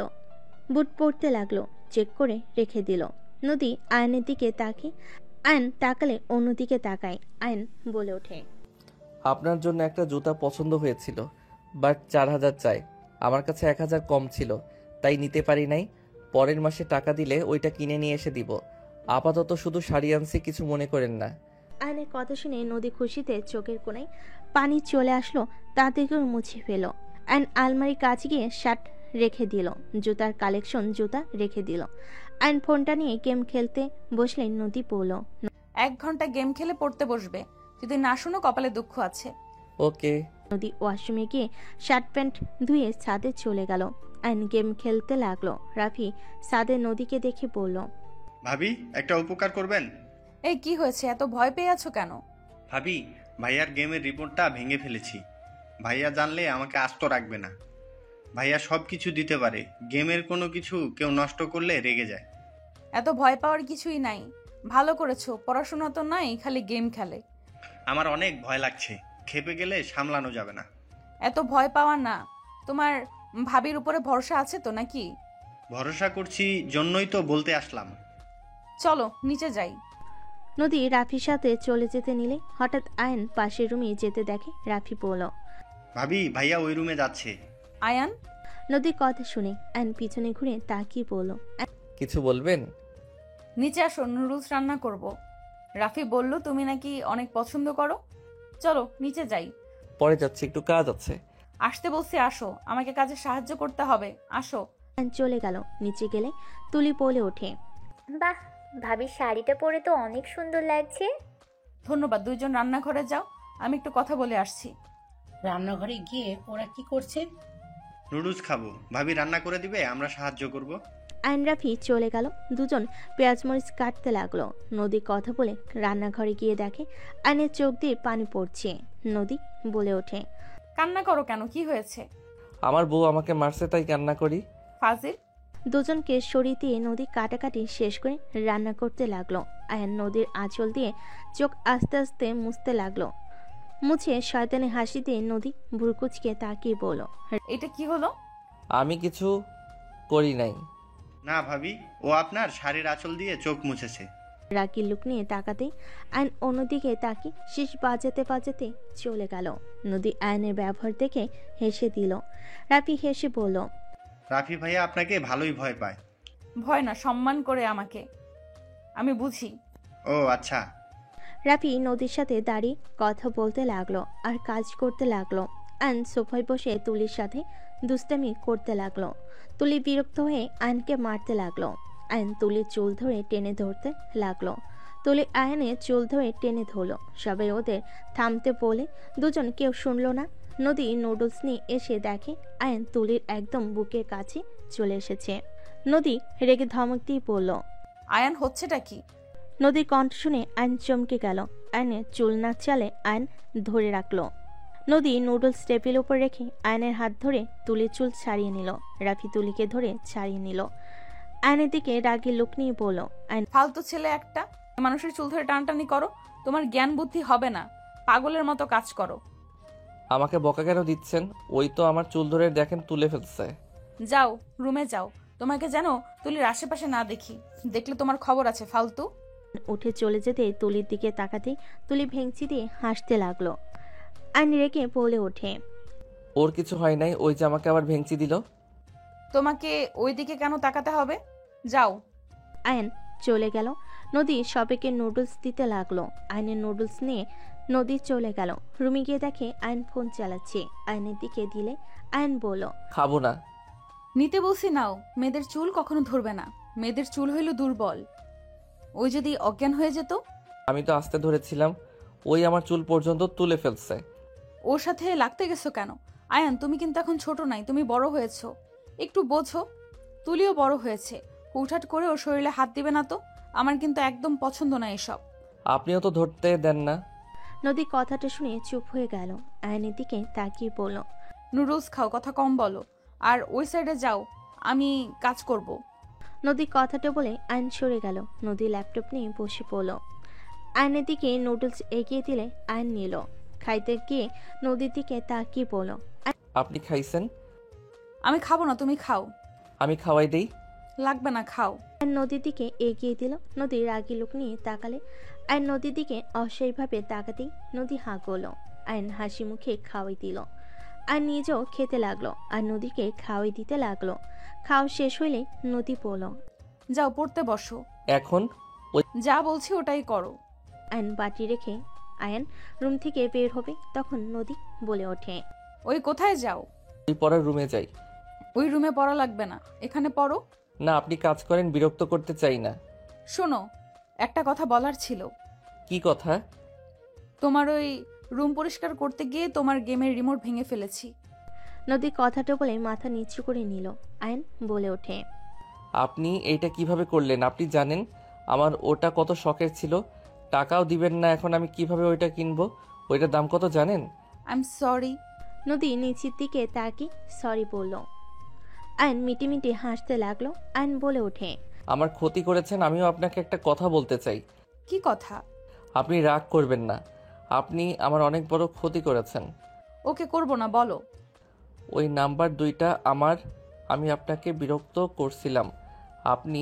বুট পরতে লাগলো, চেক করে রেখে দিল। নদী আয়নের দিকে তাকিয়ে আয়ন তাকালে অন্যদিকে তাকায়। আয়ন বলে ওঠে, আপনার জন্য একটা জুতা পছন্দ হয়েছিল, বাট 4000 চাই। আমার কাছে 1000 কম ছিল, তাই নিতে পারি নাই। পরের মাসে টাকা দিলে ওইটা কিনে নিয়ে এসে দিব। আপাতত শুধু শাড়ি আনছি, কিছু মনে করেন না। আয়নের কথা শুনে নদী খুশিতে চোখের কোণায় পানি চলে আসলো, তাড়াতাড়ি মুছে ফেলো। আয়ন আলমারির কাছে গিয়ে শার্ট রেখে দিল, জুতার কালেকশন জুতা রেখে দিল। আয়ন ফোনটা নিয়ে গেম খেলতে বসলে নদী পড়ল। 1 ঘন্টা গেম খেলে পড়তে বসবে, যদি না শুনো কপালে দুঃখ আছে। ওকে। নদী ওয়াশরুমে গিয়ে শার্ট প্যান্ট ধুয়ে ছাদে চলে গেল। আয়ন গেম খেলতে লাগলো। রাফি ছাদে নদীকে দেখে বলল, ভাবি একটা উপকার করবেন? এই কি হয়েছে, এত ভয় পেয়ে আছো কেন? ভাবি, ভাইয়ার গেমের রিপোর্টটা ভেঙে ফেলেছি। ভাইয়া জানলে আমাকে আস্ত রাখবে না। ভাইয়া সব কিছু দিতে পারে, গেমের কোনো কিছু কেউ নষ্ট করলে রেগে যায়। এত ভয় পাওয়ার কিছুই নাই, ভালো করেছো। পড়াশোনা তো নাই, খালি গেম খেলে। আমার অনেক ভয় লাগছে, খেপে গেলে সামলানো যাবে না। এত ভয় পাওয়া না। তোমার ভাবির উপরে ভরসা আছে তো নাকি? ভরসা করছি জন্যই তো বলতে আসলাম। চলো নিচে যাই। নদী রাফির সাথে চলে যেতে নিলে হঠাৎ আয়ন পাশের রুমে যেতে দেখে। রাফি বলল, ভাবি, ভাইয়া ওই রুমে যাচ্ছে। আয়ান। নদীর কথা শুনে আয়ন পিছনে ঘুরে তাকিয়ে বলল, কিছু বলবেন? নিচে আসো, নুডলস রান্না করব। রাফি বলল তুমি নাকি অনেক পছন্দ করো। চলো নিচে যাই। পরে যাচ্ছি, একটু কাজ আছে। আসতে বলছি আসো, আমাকে কাজে সাহায্য করতে হবে, আসো। আয়ন চলে গেল। নিচে গেলে তুলি বলে ওঠে, বাহ, ভাবি শাড়িটা পরে তো অনেক সুন্দর লাগছে। ধন্যবাদ। দুইজন রান্নাঘরে যাও, আমি একটু কথা বলে আসছি। রান্নাঘরে গিয়ে ওরা কি করছে? নুডলস খাবো, ভাবি রান্না করে দিবে, আমরা সাহায্য করব। আয়ন রাফি চলে গেল। দুজন পেঁয়াজ মরিচ কাটতে লাগলো। নদী কথা বলে রান্নাঘরে গিয়ে দেখে আয়নের চোখ দিয়ে পানি পড়ছে। নদী বলে ওঠে, কান্না করো কেন, কি হয়েছে? আমার বউ আমাকে মারছে, তাই কান্না করি। ফাজিল। দুজনকে সরিয়ে দিয়ে নদী কাটাকাটি শেষ করে রান্না করতে লাগলো। আয়ন নদীর আঁচল দিয়ে চোখ আস্তে আস্তে মুছতে লাগলো। মুছে শয়তানে হাসি দিয়ে নদী ভুরকুচকে তাকিয়ে বলল, এটা কি হলো? আমি কিছু করি নাই। না ভাবি, ও আপনার শাড়ির আঁচল দিয়ে চোখ মুছেছে। রাগী লুক নিয়ে তাকাতে আয়ন অন্যদিকে তাকে শীষ বাজাতে বাজাতে চলে গেল। নদী আয়নের ব্যবহার দেখে হেসে দিল। রাফি হেসে বলল, রাফি ভাইয়া আপনাকে ভালোই ভয় পায়। ভয় না, সম্মান করে আমাকে, আমি বুঝি। ও আচ্ছা। রাফি নদীর সাথে দাঁড়িয়ে কথা বলতে লাগলো আর কাজ করতে লাগলো। আয়ন সোফায় বসে তুলির সাথে দুষ্টামি করতে লাগলো। তুলি বিরক্ত হয়ে আয়নকে মারতে লাগলো। আয়ন তুলির চুল ধরে টেনে ধরতে লাগলো। তুলি আয়নের চুল ধরে টেনে ধরলো। সবাই ওদের থামতে বলে দুজন কেউ শুনলো না। নদী নুডলস নিয়ে এসে দেখে আয়ন তুলির একদম বুকের কাছে চলে এসেছে। নদী রেগে ধমক দিয়ে বলল, আয়ান হচ্ছেটা কি? নদীর কণ্ঠ শুনে আয়ন চমকে গেল। আয়নের চুল না চালে আয়ন ধরে রাখলো। নদী নুডলস টেবিল উপর রেখে আয়নের হাত ধরে তুলির চুল ছাড়িয়ে নিল। রাফি তুলিকে ধরে ছাড়িয়ে নিল। আয়নের দিকে রাগী লুক নিয়ে বলল, আয়ন ফালতু ছেলে একটা, মানুষের চুল ধরে টানটানি করো, তোমার জ্ঞান বুদ্ধি হবে না, পাগলের মতো কাজ করো। আমাকে বকা কেন দিচ্ছেন? ওই তো আমার চুল ধরে দেখেন তুলে ফেলছে। যাও রুমে যাও, তোমাকে যেন তুলির আশেপাশে না দেখি, দেখলে তোমার খবর আছে। ফালতু। উঠে চলে যেতে তুলির দিকে তাকাতে তুলি ভেঙচি দিয়ে হাসতে লাগলো। আয়ন রেগে বলে ওঠে, ওর কিছু হয় নাই, ওই যে আমাকে আবার ভেঙচি দিল। তোমাকে ওই দিকে কেন তাকাতে হবে? যাও। আয়ন চলে গেল। নদী সবাইকে নুডলস দিতে লাগলো। আয়নের নুডলস নিয়ে নদী চলে গেল। রুমে গিয়ে দেখে আয়ন ফোন চালাচ্ছে। আয়নের দিকে দিলে আয়ন বলল, খাবো না। নিতে বলছি নাও, মেয়েদের চুল কখনো ধরবে না, মেয়েদের চুল হইল দুর্বল, ওই যদি অজ্ঞান হয়ে যেত। আমি তো আস্তে ধরেছিলাম, ওই আমার চুল পর্যন্ত তুলে ফেলছে। ওর সাথে লাগতে গেছো কেন? আয়ান তুমি কিন্তু এখন ছোট নাই, তুমি বড় হয়েছো, একটু বোঝো। তুলিও বড় হয়েছে, হুটহাট করে ওর শরীরে হাত দিবে না তো। আমার কিন্তু একদম পছন্দ না এসব। আপনিও তো ধরতে দেন না। নদী কথাটা শুনে চুপ হয়ে গেল। আয়নের দিকে তাকিয়ে বলল, নুডলস খাও, কথা কম বলো, আর ওই সাইডে যাও, আমি কাজ করব। নদী কথাটা বলে আয়ন সরে গেল। নদী ল্যাপটপ নিয়ে বসে পড়ল। আয়নের দিকে নুডলস এগিয়ে দিলে আয়ন নিল। খাইতে গিয়ে নদীর দিকে তাকিয়ে বলল, আপনি খাইছেন? আমি খাবো না, তুমি খাও। আমি খাওয়াই দেই। লাগবে না, খাও। আয়ন নদীর দিকে এগিয়ে দিল। নদী রাগী লোক নিয়ে তাকালে আয়ন নদীর দিকে অস্বাভাবিকভাবে তাকাতেই নদী হাঁ করল। আয়ন হাসি মুখে খাওয়াই দিল। আর নিজেও খেতে লাগলো আর নদীকে খাওয়াই দিতে লাগলো। খাওয়া শেষ হইলে নদী বলল, যাও পড়তে বসো। এখন যা বলছি ওটাই করো। আয়ন বাটি রেখে আয়ন রুম থেকে বের হবে, তখন নদী বলে ওঠে, ওই কোথায় যাও? ওই পড়ার রুমে যাই। ওই রুমে পড়া লাগবে না, এখানে পড়ো। না, আপনি কাজ করেন, বিরক্ত করতে চাই না। শোনো, একটা কথা বলার ছিল। কি কথা? তোমার ওই রুম পরিষ্কার করতে গিয়ে তোমার গেমের রিমোট ভেঙে ফেলেছি। নদী কথাটা বলে মাথা নিচু করে নিল। আয়ন বলে ওঠে, আপনি এইটা কিভাবে করলেন? আপনি জানেন আমার ওটা কত শখের ছিল, টাকাও দিবেন না, এখন আমি কিভাবে ওইটা কিনবো? ওইটার দাম কত জানেন? I am sorry. নদী নিচের দিকে তাকি সরি বলল। আয়ন মিটিমিটি হাসতে লাগলো। আয়ন বলে ওঠে, আমার ক্ষতি করেছেন, আমিও আপনাকে একটা কথা বলতে চাই। কি কথা? আপনি রাগ করবেন না, আপনি আমার অনেক বড় ক্ষতি করেছেন। ওকে করব না, বলো। ওই নাম্বার 2টা আমি আপনাকে বিরক্ত করছিলাম, আপনি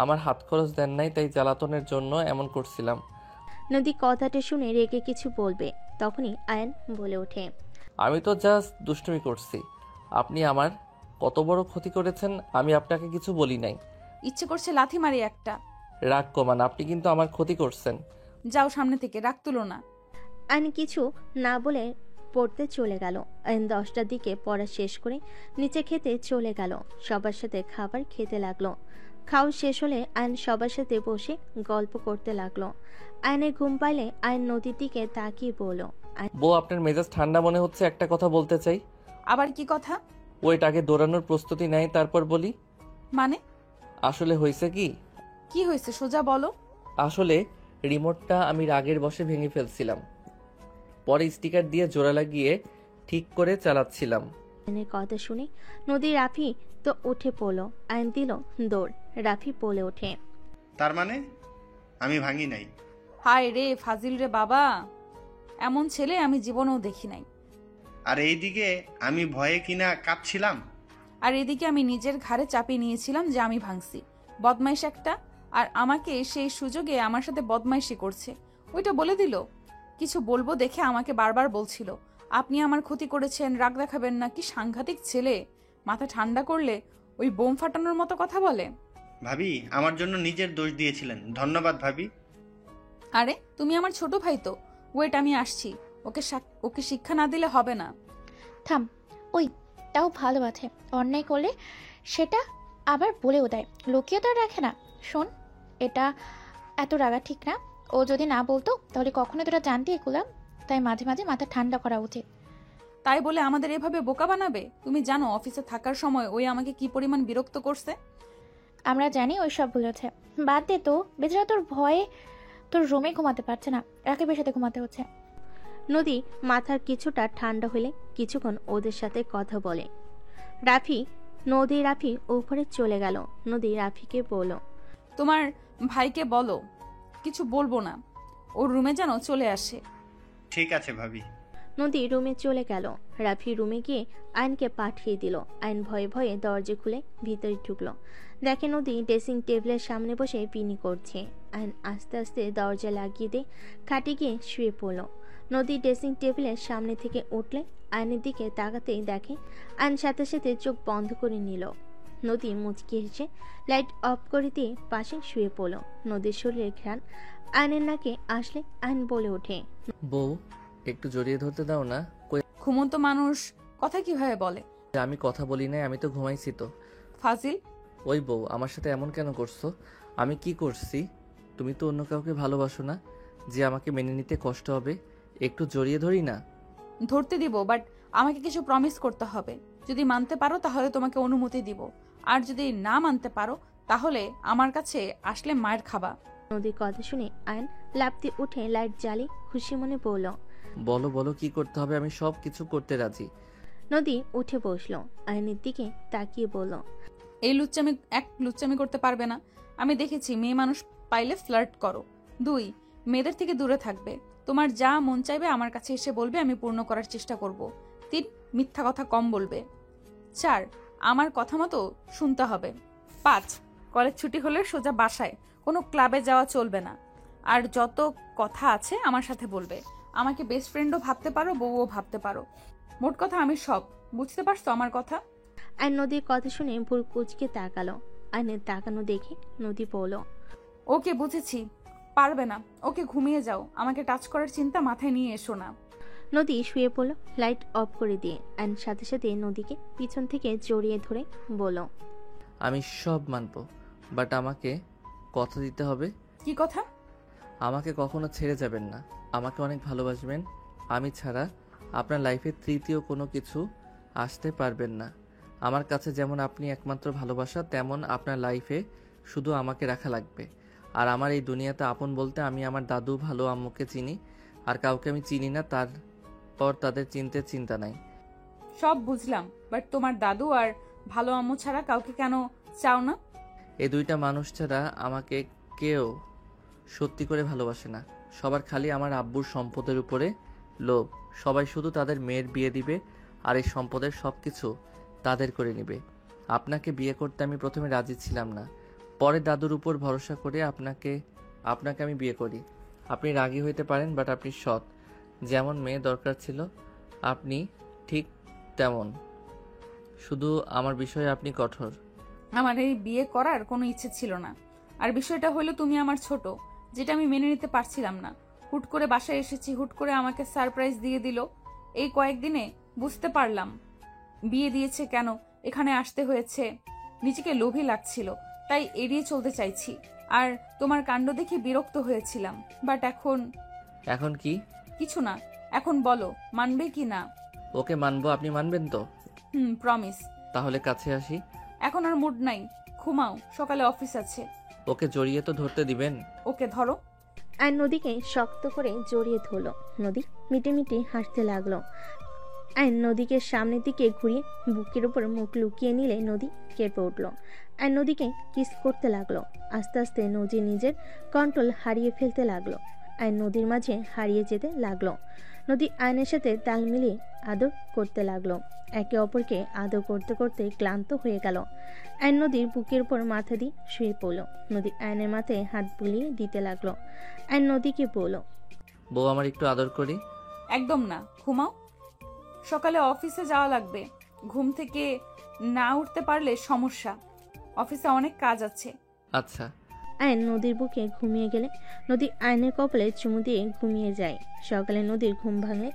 আমার হাত খরচ দেন নাই, তাই জ্বালাতনের জন্য এমন করছিলাম। নদী কথাটা শুনে রেগে কিছু বলবে, তখনই আয়ন বলে ওঠে, আমি তো জাস্ট দুষ্টুমি করছি, আপনি আমার কত বড় ক্ষতি করেছেন আমি আপনাকে কিছু বলি নাই। ইচ্ছে করছে লাথি মারি একটা। রাগ কমান, আপনি কিন্তু আমার ক্ষতি করছেন। যাও সামনে থেকে, রাগ তুলো না। আয়ন কিছু না বলে পড়তে চলে গেল। আয়ন 10টার দিকে পড়া শেষ করে নিচে খেতে চলে গেল। সবার সাথে খাবার খেতে লাগলো। খাওয়া শেষ হলে আয়ন সবার সাথে বসে গল্প করতে লাগলো। আয়নের ঘুম পাইলে আয়ন নদীর দিকে তাকিয়ে বলল, বউ, আপনার মেজাজ ঠান্ডা মনে হচ্ছে, একটা কথা বলতে চাই। আবার কি কথা? ওইটা আগে দৌড়ানোর প্রস্তুতি নেয়, তারপর বলি। মানে? আসলে হয়েছে কি? কি হয়েছে সোজা বলো। আসলে রিমোটটা আমি রাগের বশে ভেঙে ফেলছিলাম, পরে স্টিকার দিয়ে জোড়া লাগিয়ে ঠিক করে চালাচ্ছিলাম। আয়নের কথা শুনে নদী রাফি তো উঠে পড়ল। আয়ন দিল দৌড়। রাফি বলে ওঠে, তার মানে আমি ভাঙি নাই? হায় রে ফাজিল রে বাবা, এমন ছেলে আমি জীবনেও দেখি নাই। আর এইদিকে আমি ভয়ে কিনা কাঁপছিলাম। আর এদিকে আমি নিজের ঘাড়ে চাপিয়ে নিয়েছিলাম যে আমি ভাঙছি, বদমাইশ একটা। আর আমাকে সেই সুযোগে আমার সাথে বদমাইশি করছে। ওইটা বলে দিল। কিছু বলবো দেখে আমাকে বারবার বলছিল, আপনি আমার ক্ষতি করেছেন, রাগ দেখাবেন না। কি সাংঘাতিক ছেলে! মাথা ঠান্ডা করলে ওই বোম ফাটানোর মতো কথা বলে। ভাবি আমার জন্য নিজের দোষ দিয়েছিলেন, ধন্যবাদ ভাবি। আরে তুমি আমার ছোট ভাই তো। ওয়েট, আমি আসছি। ওকে শিক্ষা না দিলে হবে না। থাম, ওইটাও ভালো আছে। অন্যায় করলে সেটা আবার বলেও দেয়, লুকিয়ে তো রাখে না। শোন, এটা এত রাগা ঠিক না। ও যদি না বলতো তাহলে কখনো তোরা জানতে এগুলাম। তাই মাঝে মাঝে মাথা ঠান্ডা করা উচিত। তাই বলে আমাদের এভাবে বোকা বানাবে? তুমি জানো অফিসে থাকার সময় ওই আমাকে কি পরিমাণ বিরক্ত করছে। আমরা জানি ওই সব বলেছে। বাদ দে তো, বেচারা তোর ভয়ে তোর রুমে ঘুমাতে পারছে না, রাকিবের সাথে ঘুমাতে হচ্ছে। নদী মাথার কিছুটা ঠান্ডা হলে কিছুক্ষণ ওদের সাথে কথা বলে। রাফি উপরে চলে গেল। নদী রাফিকে বলল, তোমার ভাইকে বলো কিছু বলবো না, ওর রুমে যেন চলে আসে। ঠিক আছে ভাবি। নদী রুমে চলে গেল। রাফি রুমে গিয়ে আইনকে পাঠিয়ে দিল। আইন ভয়ে ভয়ে দরজা খুলে ভিতরে ঢুকলো। দেখে নদী ড্রেসিং টেবিলের সামনে বসে পিনি করছে। আইন আস্তে আস্তে দরজা লাগিয়ে দিয়ে খাটে গিয়ে শুয়ে পড়ল। নদী ড্রেসিং টেবিলের সামনে থেকে উঠলে আইনের দিকে তাকাতেই দেখে আইন সাথে সাথে চোখ বন্ধ করে নিল। নদী মুচকি হেসে লাইট অফ করে দিয়ে পাশে শুয়ে পড়ল। নদীর শরীরের ঘ্রাণ আইনের নাকে আসলে আইন বলে ওঠে, বউ একটু জড়িয়ে ধরতে দাও না। ঘুমন্ত মানুষ কথা কিভাবে বলে? আমি কথা বলি নাই, আমি তো ঘুমাইছি তো। ফাজিল। ওই বউ, আমার সাথে এমন কেন করছো? আমি কি করছি? তুমি তো অন্য কাউকে ভালোবাসো না যে আমাকে মেনে নিতে কষ্ট হবে। একটু জড়িয়ে ধরি না? ধরতে দিব, বাট আমাকে কিছু প্রমিস করতে হবে। যদি মানতে পারো তাহলে তোমাকে অনুমতি দিব, আর যদি না মানতে পারো তাহলে আমার কাছে আসলে মায়ের খাবা। নদীর কথা শুনে আইন লাফতে উঠে লাইট জ্বালিয়ে খুশি মনে বলল, বলো বলো কি করতে হবে, আমি সব কিছু করতে রাজি। নদী উঠে বসলো। আইনের দিকে তাকিয়ে বলল, এই লুচ্চামি করতে পারবে না। আমি দেখেছি মেয়ে মানুষ পাইলে ফ্লার্ট করো। 2, মেয়েদের থেকে দূরে থাকবে। তোমার যা মন চাইবে আমার কাছে এসে বলবে, আমি পূর্ণ করার চেষ্টা করব। 3, মিথ্যা কথা কম বলবে। 4, আমার কথা মতো শুনতে হবে। 5, কলেজ ছুটি হলে সোজা বাসায়, কোনো ক্লাবে যাওয়া চলবে না। আর যত কথা আছে আমার সাথে বলবে। আমাকে বেস্ট ফ্রেন্ডও ভাবতে পারো, বউও ভাবতে পারো। মোট কথা আমি সব। বুঝতে পারছো আমার কথা? আইন নদীর কথা শুনে ভুল কুচকে তাকালো। আইনের তাকানো দেখে নদী বলল, ওকে বুঝেছি, পারবে না। ওকে ঘুমিয়ে যাও, আমাকে টাচ করার চিন্তা মাথায় নিয়ে এসো না। নদী শুয়ে পড়ল লাইট অফ করে দিয়ে। আইন সাথে সাথে নদীকে পিছন থেকে জড়িয়ে ধরে বলল, আমি সব মানবো, বাট আমাকে কথা দিতে হবে। কি কথা? আমাকে কখনো ছেড়ে যাবেন না, আমাকে অনেক ভালোবাসবেন। আমি ছাড়া আপনার লাইফে তৃতীয় কোনো কিছু আসতে পারবেন না। আমার কাছে যেমন আপনি একমাত্র ভালোবাসা, তেমন আপনার লাইফে শুধু আমাকে রাখা লাগবে। আর আমার এই দুনিয়াতে আপন বলতে আমি আমার দাদু, ভালো আম্মুকে চিনি, আর কাউকে আমি চিনি না। তারপর তাদের চিন্তা নাই। সব বুঝলাম, বাট তোমার দাদু আর ভালো আম্মু ছাড়া কাউকে কেন চাও না? এই দুইটা মানুষ ছাড়া আমাকে কেউ সত্যি করে ভালোবাসে না। সবার খালি আমার আব্বুর সম্পদের উপরে লোভ। সবাই শুধু তাদের মেয়ের বিয়ে দিবে আর এই সম্পদের সব কিছু তাদের করে নেবে। আপনাকে বিয়ে করতে আমি প্রথমে রাজি ছিলাম না, পরে দাদুর উপর ভরসা করে আপনাকে আমি বিয়ে করি। আপনি রাগী হইতে পারেন, বাট আপনি সৎ। যেমন মেয়ে দরকার ছিল আপনি ঠিক তেমন, শুধু আমার বিষয়ে আপনি কঠোর। আমার এই বিয়ে করার কোনো ইচ্ছে ছিল না। আর বিষয়টা হলো তুমি আমার ছোট, যেটা আমি মেনে নিতে পারছিলাম না। হুট করে বাসায় এসেছি, হুট করে আমাকে সারপ্রাইজ দিয়ে দিল। এই কয়েকদিনে বুঝতে পারলাম বিয়ে দিয়েছে কেন, এখানে আসতে হয়েছে। নিজেকে লোভী লাগছিল, তাই এড়িয়ে চলতে চাইছি। আর তোমার কাণ্ড দেখে বিরক্ত হয়েছিলাম, বাট এখন কি? কিছু না। এখন বলো মানবে কি না? ওকে মানবো, আপনি মানবেন তো? প্রমিস। তাহলে কাছে আসি। এখন আর মুড নাই, ঘুমাও, সকালে অফিস আছে। ওকে জড়িয়ে তো ধরতে দিবেন? ওকে ধরো। আর নদীকে শক্ত করে জড়িয়ে ধরল। নদী মিটে মিটে হাসতে লাগলো। আইন নদীকে সামনের দিকে ঘুরিয়ে বুকের উপর মুখ লুকিয়ে নিলে নদী কেঁপে উঠল। আর নদীকে কিস করতে লাগলো। আস্তে আস্তে নদী নিজের কন্ট্রোল হারিয়ে ফেলতে লাগলো। আর নদীর মাঝে হারিয়ে যেতে লাগলো। নদী আয়নের সাথে তাল মিলিয়ে আদর করতে লাগলো। একে অপরকে আদর করতে করতে ক্লান্ত হয়ে গেল। আয়ন নদীর বুকের উপর মাথা দিয়ে শুয়ে পড়ল। নদী আয়নের মাথায় হাত বুলিয়ে দিতে লাগলো। আয়ন নদীকে বলল, বউ আমার একটু আদর করি। একদম না, ঘুমাও। সকালে অফিসে যাওয়া লাগবে। ঘুম থেকে না উঠতে পারলে সমস্যা। অফিসে অনেক কাজ আছে। আচ্ছা। আয়ন নদীর বুকে ঘুমিয়ে গেলে নদী আয়নের কপালে চুমু দিয়ে ঘুমিয়ে যায়। সকালে নদীর ঘুম ভাঙলে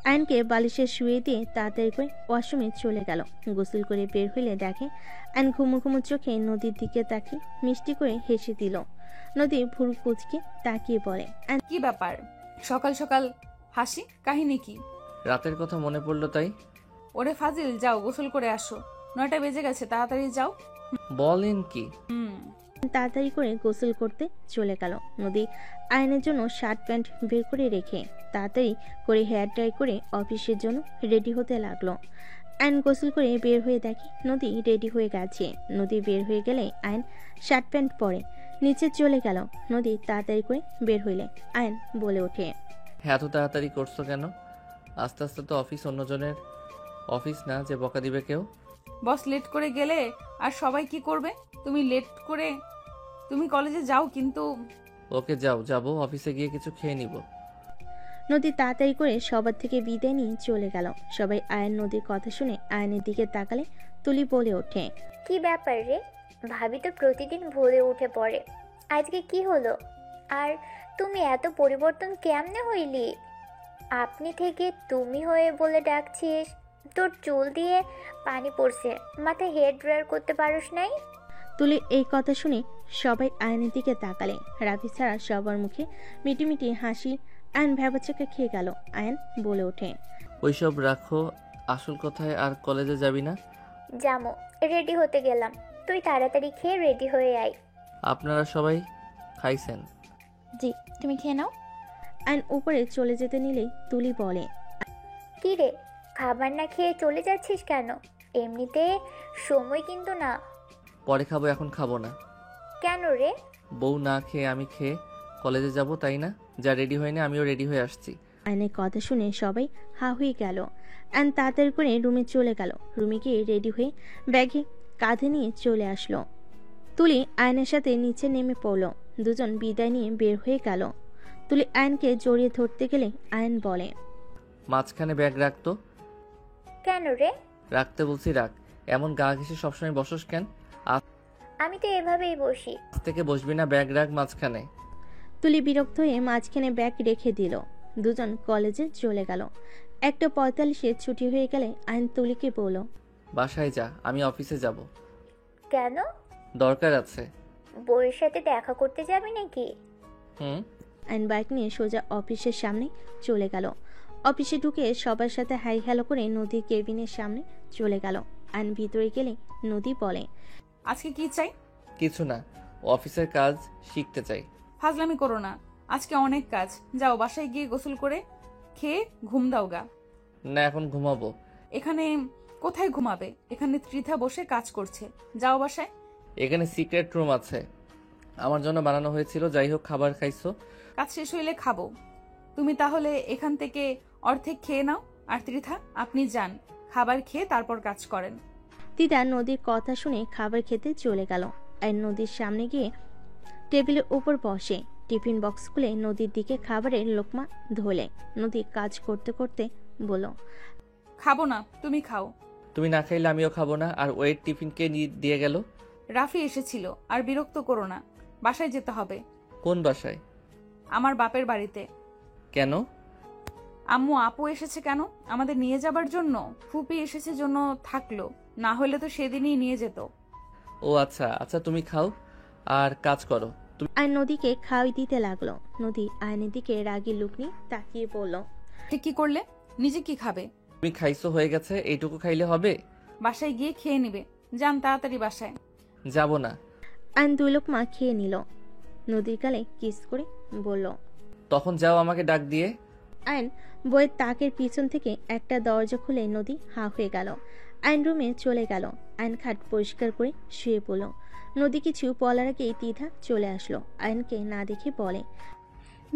আয়নকে বালিশে শুয়ে দিয়ে তাড়াতাড়ি করে ওয়াশরুমে চলে গেল। গোসল করে বের হইলে দেখে আয়ন ঘুমো ঘুমো চোখে নদীর দিকে তাকিয়ে মিষ্টি করে হেসে দিল। নদী ভুরু কুচকে তাকিয়ে বলে, কি ব্যাপার সকাল সকাল হাসি? কাহিনী কি? রাতের কথা মনে পড়লো তাই। ওরে ফাজিল, যাও গোসল করে আসো। 9টা বেজে গেছে, তাড়াতাড়ি যাও। বলেন কি? তাড়াতাড়ি করে গোসল করতে চলে গেল। নদী আয়নের জন্য শার্ট প্যান্ট বের করে রেখে তাড়াতাড়ি করে হেয়ার ড্রাই করে অফিসের জন্য রেডি হতে লাগলো। আয়ন গোসল করে বের হয়ে দেখে নদী রেডি হয়ে গেছে। নদী বের হয়ে গেলে আয়ন শার্ট প্যান্ট পরে নিচে চলে গেল। নদী তাড়াতাড়ি করে বের হইলে আয়ন বলে ওঠে, এত তাড়াতাড়ি করছো কেন? আস্তে আস্তে তো অফিস, অন্যজনের অফিস না যে বকা দিবে কেউ। বস লেট করে গেলে আর সবাই কি করবে? তুমি লেট করে তুমি কলেজে যাও, কিন্তু ওকে যাও, যাবো অফিসে গিয়ে কিছু খেয়ে নিব। নদী তাড়াতাড়ি করে সবার থেকে বিদায় নিয়ে চলে গেল। সবাই আয়ন নদীর কথা শুনে আয়নের দিকে তাকালে তুলি বলে ওঠে, কি ব্যাপার রে? ভাবি তো প্রতিদিন ভোরে উঠে পড়ে, আজকে কি হলো? আর তুমি এত পরিবর্তন কেমনে হইলি? আপনি থেকে তুমি হয়ে বলে ডাকছিস। তোর চুল দিয়ে পানি পড়ছে, মাথায় হেয়ার ড্রায়ার করতে পারোস নাই? তুলি এই কথা শুনে সবাই আয়নের দিকে তাকালে। রাফি ছাড়া সবার মুখে মিটিমিটি হাসি। আয়ন ভ্যাবাচাকা খেয়ে গেল। আয়ন বলে ওঠে, ওইসব রাখো, আসল কথায় আর কলেজে যাবি না? জামো, রেডি হতে গেলাম। তুই তাড়াতাড়ি খেয়ে রেডি হয়ে আয়। আপনারা সবাই খাইছেন? জি, তুমি খেয়ে নাও। আয়ন উপরে চলে যেতে নিলেই তুলি বলে, কি রে, খাবার না খেয়ে চলে যাচ্ছিস কেন? এমনিতে সময় কিন্তু না। পরে খাবো, এখন খাবো না। কেন রে? বউ না খেয়ে আমি খেয়ে কলেজে যাব, তাই না? যা রেডি হয়নি, আমিও রেডি হয়ে আসছি। আয়নের কথা শুনে সবাই হা হয়ে গেল। আয়ন তাড়াতাড়ি করে রুমে চলে গেল। রুমে গিয়ে রেডি হয়ে ব্যাগে কাঁধে নিয়ে চলে আসলো। তুলি আয়নের সাথে নিচে নেমে পড়ল। দুজন বিদায় নিয়ে বের হয়ে গেল। তুলি আয়নকে জড়িয়ে ধরতে গেলে আয়ন বলে, মাঝখানে ব্যাগ রাখতো। কেন রে? রাখতে বলছি রাখ, এমন গা ঘেঁষে সবসময় বসস কেন? আজ আমি তো এভাবেই বসি। থেকে বসবি না, ব্যাগ রাখ মাঝখানে। তুলি বিরক্ত হয়ে মাঝখানে ব্যাগ রেখে দিল। দুজন কলেজে চলে গেল। 1:45 ছুটি হয়ে গেলে আয়ন তুলিকে বলল, বাসায় যা, আমি অফিসে যাব। কেন? দরকার আছে। বউয়ের সাথে দেখা করতে যাবি নাকি? আয়ন বাইক নিয়ে সোজা অফিসের সামনে চলে গেল। অফিসে ঢুকে সবার সাথে হাই হ্যালো করে নদীর কেবিনের সামনে চলে গেল। আয়ন ভিতরে গেলে নদী বলে, আজকে কি চাই? কিছু না, অফিসের কাজ শিখতে চাই। ফাজলামি করো না, আজকে অনেক কাজ। যাও বাসায় গিয়ে গোসল করে খেয়ে ঘুম দাও গা। না, এখন ঘুমাবো। এখানে কোথায় ঘুমাবে? এখানে ত্রিধা বসে কাজ করছে। যাও বাসায়। এখানে সিক্রেট রুম আছে, আমার জন্য বানানো হয়েছিল। যাই হোক, খাবার খাইছো? কাজ শেষ হইলে খাবো। তুমি তাহলে এখান থেকে অর্ধেক খেয়ে নাও। আর ত্রিধা, আপনি যান, খাবার খেয়ে তারপর কাজ করেন। দিদা নদীর কথা শুনে খাবার খেতে চলে গেল। আর নদীর সামনে গিয়ে টেবিলের উপর বসে টিফিন বক্স খুলে নদীর দিকে খাবারের লোকমা ধোলে। নদী কাজ করতে করতে বলল, খাবো না, তুমি খাও। তুমি না খাইলে আমিও খাবো না। আর ওয়েট টিফিন কে দিয়ে গেল? রাফি এসেছিল। আর বিরক্ত করো না, বাসায় যেতে হবে। কোন বাসায়? আমার বাপের বাড়িতে। কেন? আম্মু আপু এসেছে কেন? আমাদের নিয়ে যাবার জন্য। ফুপি এসেছে জন্য থাকলো, না হলে তো সেদিনই নিয়ে যেত। ও আচ্ছা আচ্ছা, তুমি খাও আর কাজ করো। আর নদীকে খাওয়াই দিতে লাগলো। নদী আয়নের দিকে রাগী লুক নিয়ে তাকিয়ে বলল, ঠিক কি করলে? নিজে কি খাবে? তুমি খাইছো, হয়ে গেছে, এইটুকু খাইলে হবে? বাসায় গিয়ে খেয়ে নিবে। যান তাড়াতাড়ি বাসায়। যাব না। আয়ন 2 লোকমা খেয়ে নিল। নদীর গালে কিস করে বলল, তখন যাও আমাকে ডাক দিয়ে। আয়ন বইয়ের তাকের পিছন থেকে একটা দরজা খুলে নদী হা হয়ে গেল। আয়ন রুমে চলে গেল। আয়ন খাট পরিষ্কার করে শুয়ে পড়ল। নদী কিছু বলার আগেই দ্বিধা চলে আসলো। আয়নকে না দেখে বলে,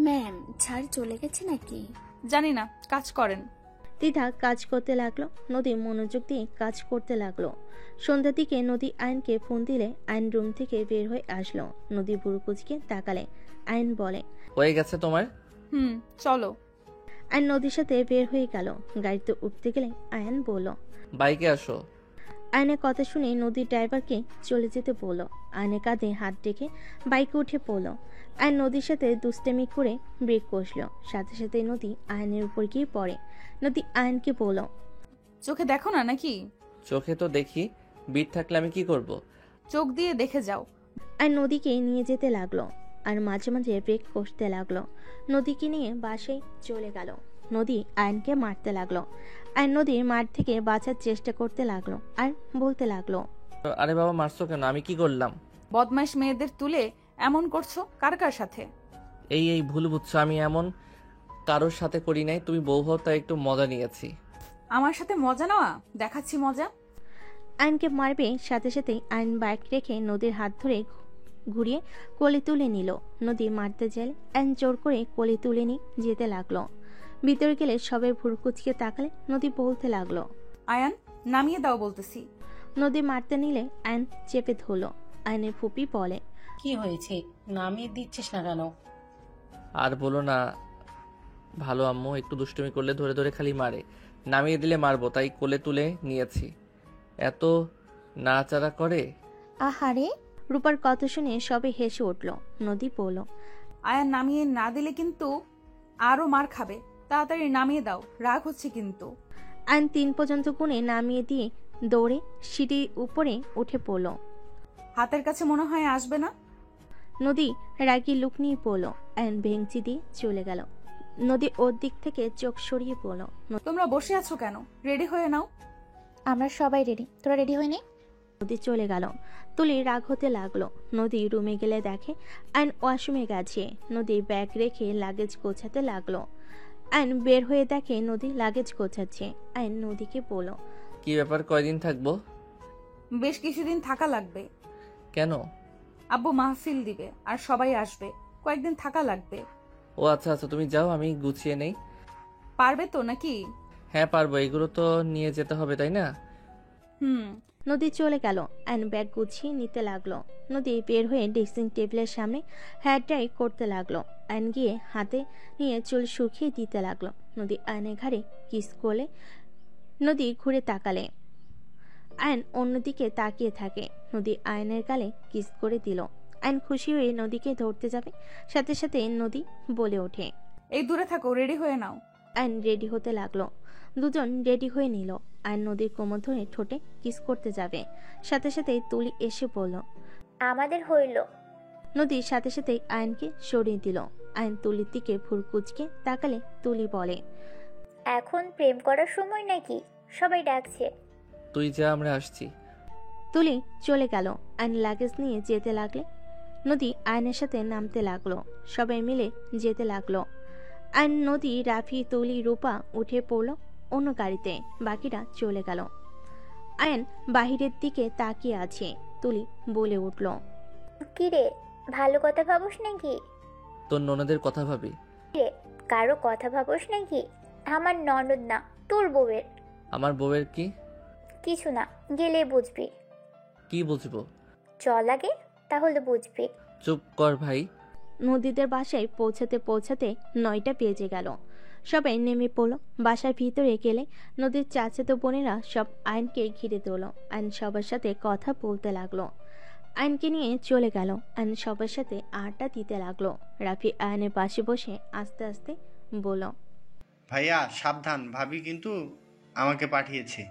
ম্যাম, ছাড় চলে গেছে নাকি? জানি না, কাজ করেন। দ্বিধা কাজ করতে লাগলো, নদী মনোযোগ দিয়ে কাজ করতে লাগলো। সন্ধ্যার দিকে নদী আয়নকে ফোন দিলে আয়ন রুম থেকে বের হয়ে আসলো। নদী ভুরু কুচকে তাকালে। আয়ন বলে, হয়ে গেছে তোমার? চলো। আয়ন নদীর সাথে বের হয়ে গেল। গাড়িতে উঠতে গেলে আয়ন বলল, বাইকে আসো। আয়নের কথা শুনে নদীর ড্রাইভারকে চলে যেতে বলল। আয়নের কাঁধে হাত রেখে বাইকে উঠে পড়ল। আয়ন নদীর সাথে দুষ্টামি করে ব্রেক কষল। সাথে সাথে নদী আয়নের উপর গিয়ে পড়ে। নদী আয়নকে বলল, চোখে দেখো না নাকি? চোখে তো দেখি, বিট থাকলে আমি কি করব? চোখ দিয়ে দেখে যাও। আয়ন নদীকে নিয়ে যেতে লাগলো আর মাঝে মাঝে ব্রেক কষতে লাগলো। নদীকে নিয়ে বাসায় চলে গেল। নদী আয়নকে মারতে লাগলো। আয়ন নদীর মার থেকে বাঁচার চেষ্টা করতে লাগলো আর বলতে লাগলো, আরে বাবা, মারছো কেন? আমি কি করলাম? বদমাইশ মেয়েদের তুলে এমন করছো কার কার সাথে? এই ভুল বুঝছো, আমি এমন কারোর সাথে করি নাই। তুমি বউ হও তাই একটু মজা নিয়েছি। আমার সাথে মজা নেওয়া? দেখাচ্ছি মজা। আয়নকে মারবে সাথে সাথেই আয়ন বাইক রেখে নদীর হাত ধরে ঘুরিয়ে কোলে তুলে নিল। নদী মারতে চাইলে আয়ন জোর করে কোলে তুলে নিয়ে যেতে লাগলো। ভিতরে গেলে সবাই ভুরু কুচকে তাকালে নদী বলতে লাগলো, আয়ান, নামিয়ে দাও বলতেছি। নদী মারতে নিলে আয়ন চেপে ধরলো। আয়নের ফুপি বলে, কি হয়েছে, নামিয়ে দিচ্ছিস না কেন? আর বলো না, ভালো আম্মু একটু দুষ্টুমি করলে ধরে ধরে খালি মারে। নামিয়ে দিলে মারবো, তাই কোলে তুলে নিয়েছি। এত নাড়াচাড়া করে। আহারে। রূপার কথা শুনে সবে হেসে উঠল। নদী বলল, আয়ান, নামিয়ে না দিলে কিন্তু আরো মার খাবে। তাড়াতাড়ি নামিয়ে দাও, রাগ হচ্ছে কিন্তু। আয়ন 3 পর্যন্ত গুনে নামিয়ে দিয়ে দৌড়ে সিঁড়ির উপরে উঠে পড়ল। হাতের কাছে মনে হয় আসবে না। নদী রাগি লুক নিয়ে পড়ল। আয়ন ভেঙচি দিয়ে চলে গেল। নদী ওর দিক থেকে চোখ সরিয়ে পড়ল। তোমরা বসে আছো কেন? রেডি হয়ে নাও। আমরা সবাই রেডি, তোরা রেডি হয়ে নে। নদী চলে গেল। তুলি রাগ হতে লাগলো। নদী রুমে গেলে দেখে আয়ন ওয়াশরুমে গেছে। নদী ব্যাগ রেখে লাগেজ গোছাতে লাগলো। আয়ন বের হয়ে দেখে নদী লাগেজ গোছাচ্ছে। আয়ন নদীকে বলল, কি ব্যাপার, কয়দিন থাকবো? বেশ কিছুদিন থাকা লাগবে। কেন? আব্বু মাহফিল দিবে আর সবাই আসবে, কয়েকদিন থাকা লাগবে। ও আচ্ছা আচ্ছা, তুমি যাও, আমি গুছিয়ে নেই। পারবে তো নাকি? হ্যাঁ পারবো, এগুলো তো নিয়ে যেতে হবে তাই না? নদী চলে গেল। আয়ন ব্যাগ গুছিয়ে নিতে লাগলো। নদী বের হয়ে ড্রেসিং টেবিলের সামনে হেয়ার ড্রাই করতে লাগলো। আয়ন গিয়ে হাতে নিয়ে চুল শুকিয়ে দিতে লাগলো। নদী আয়নের ঘাড়ে কিস করলে। নদী ঘুরে তাকালে। আয়ন অন্যদিকে তাকিয়ে থাকে। নদী আয়নের গালে কিস করে দিল। আয়ন খুশি হয়ে নদীকে ধরতে যাবে, সাথে সাথে নদী বলে ওঠে, এই দূরে থাকো, রেডি হয়ে নাও। আয়ন রেডি হতে লাগলো। দুজন রেডি হয়ে নিল। আয়ন নদীর কোমর ধরে ঠোঁটে কিস করতে যাবে, সাথে সাথে তুলি এসে বলল, আমাদের হইল। নদীর সাথে সাথে আয়নকে সরিয়ে দিল। আয়ন তুলির দিকে ভুর কুচকে তাকালে তুলি বলে, এখন প্রেম করার সময় নাকি? সবাই ডাকছে। তুই যা, আমরা আসছি। তুলি চলে গেল। আয়ন লাগেজ নিয়ে যেতে লাগলে। নদী আয়নের সাথে নামতে লাগলো। সবাই মিলে যেতে লাগলো। আয়ন, নদী, রাফি, তুলি, রূপা উঠে পড়ল অন্য গাড়িতে। বাকিরা চলে গেল। আয়ন বাহিরের দিকে তাকিয়ে আছে। তুলি বলে উঠল, কিরে, ভালো কথা ভাবস নাকি? তোর ননদের কথা ভাবি। রে, কারো কথা ভাবস নাকি? আমার ননদ না, তোর বউয়ের। আমার বউয়ের কি? কিছু না, গেলে বুঝবি। কি বুঝবো? চল আগে, তাহলে বুঝবি। চুপ কর ভাই। নদীদের বাসায় পৌঁছাতে পৌঁছাতে 9টা বেজে গেল। সবাই নেমে পড়ল। বাসার ভিতরে গেলে নদীর চাচাতো বোনেরা সব আয়নকে ঘিরে তোলো। আয়ন সবার সাথে কথা বলতে লাগলো। আয়নকে নিয়ে চলে গেল। আয়ন সবার সাথে আড্ডা দিতে লাগলো। রাফি আয়নের পাশে বসে আস্তে আস্তে বলল, ভাইয়া সাবধান, ভাবি কিন্তু আমাকে পাঠিয়েছে।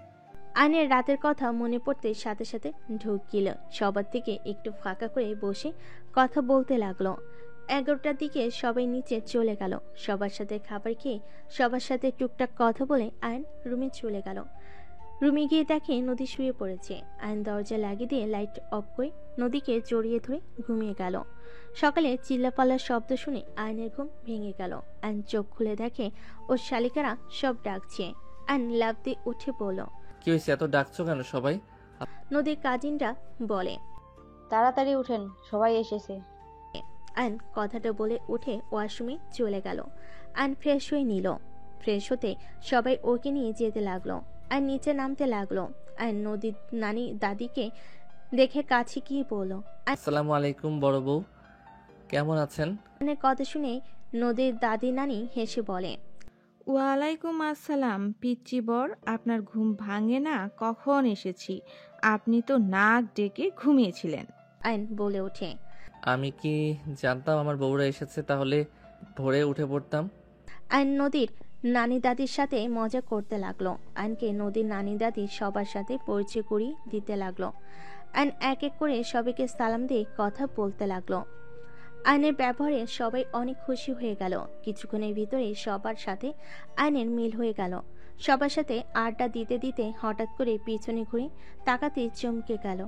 আয়নের রাতের কথা মনে পড়তে সাথে সাথে ঢোক গেল। সবার থেকে একটু ফাঁকা করে বসে কথা বলতে লাগলো। 11টার দিকে সবাই নিচে চলে গেল। সবার সাথে খাবার খেয়ে সবার সাথে টুকটাক কথা বলে আয়ন রুমে চলে গেল। রুমে গিয়ে দেখে নদী শুয়ে পড়েছে। আয়ন দরজা লাগিয়ে দিয়ে লাইট অফ করে নদীকে জড়িয়ে ধরে ঘুমিয়ে গেল। সকালে চিল্লাপাল্লার শব্দ শুনে আয়নের ঘুম ভেঙে গেল। আয়ন চোখ খুলে দেখে ওর শালিকারা সব ডাকছে। আয়ন লাফ দিয়ে উঠে পড়ল। কি হয়েছে, এত ডাকছো কেন সবাই? নদীর কাজিনরা বলে, তাড়াতাড়ি উঠেন, সবাই এসেছে। আয়ন কথাটা বলে উঠে ওয়াশরুমে চলে গেল। আয়ন ফ্রেশ হয়ে নিল। ফ্রেশ হতে সবাই ওকে নিয়ে যেতে লাগলো আর নিচে নামতে লাগলো। আর নদীর নানি দাদিকে দেখে কাছে গিয়ে বলল। আসসালামু আলাইকুম বড় বউ, কেমন আছেন? আয়নের কথা শুনে নদীর দাদি নানি হেসে বলে, ওয়ালাইকুম আসসালাম পিচ্চি বর, আপনার ঘুম ভাঙে না? কখন এসেছি, আপনি তো নাক ডেকে ঘুমিয়েছিলেন। আয়ন বলে ওঠে, আমি কি জানতাম আমার বউরা এসেছে, তাহলে ভোরে উঠে পড়তাম। আয়ন নদীর নানি দাদির সাথে মজা করতে লাগলো। আয়নকে নদীর নানি দাদি সবার সাথে পরিচয় করিয়ে দিতে লাগলো। আয়ন এক এক করে সবাইকে সালাম দিয়ে কথা বলতে লাগলো। আয়নের ব্যবহারে সবাই অনেক খুশি হয়ে গেল। কিছুক্ষণের ভিতরে সবার সাথে আয়নের মিল হয়ে গেল। সবার সাথে আড্ডা দিতে দিতে হঠাৎ করে পিছনে ঘুরে তাকাতে চমকে গেল।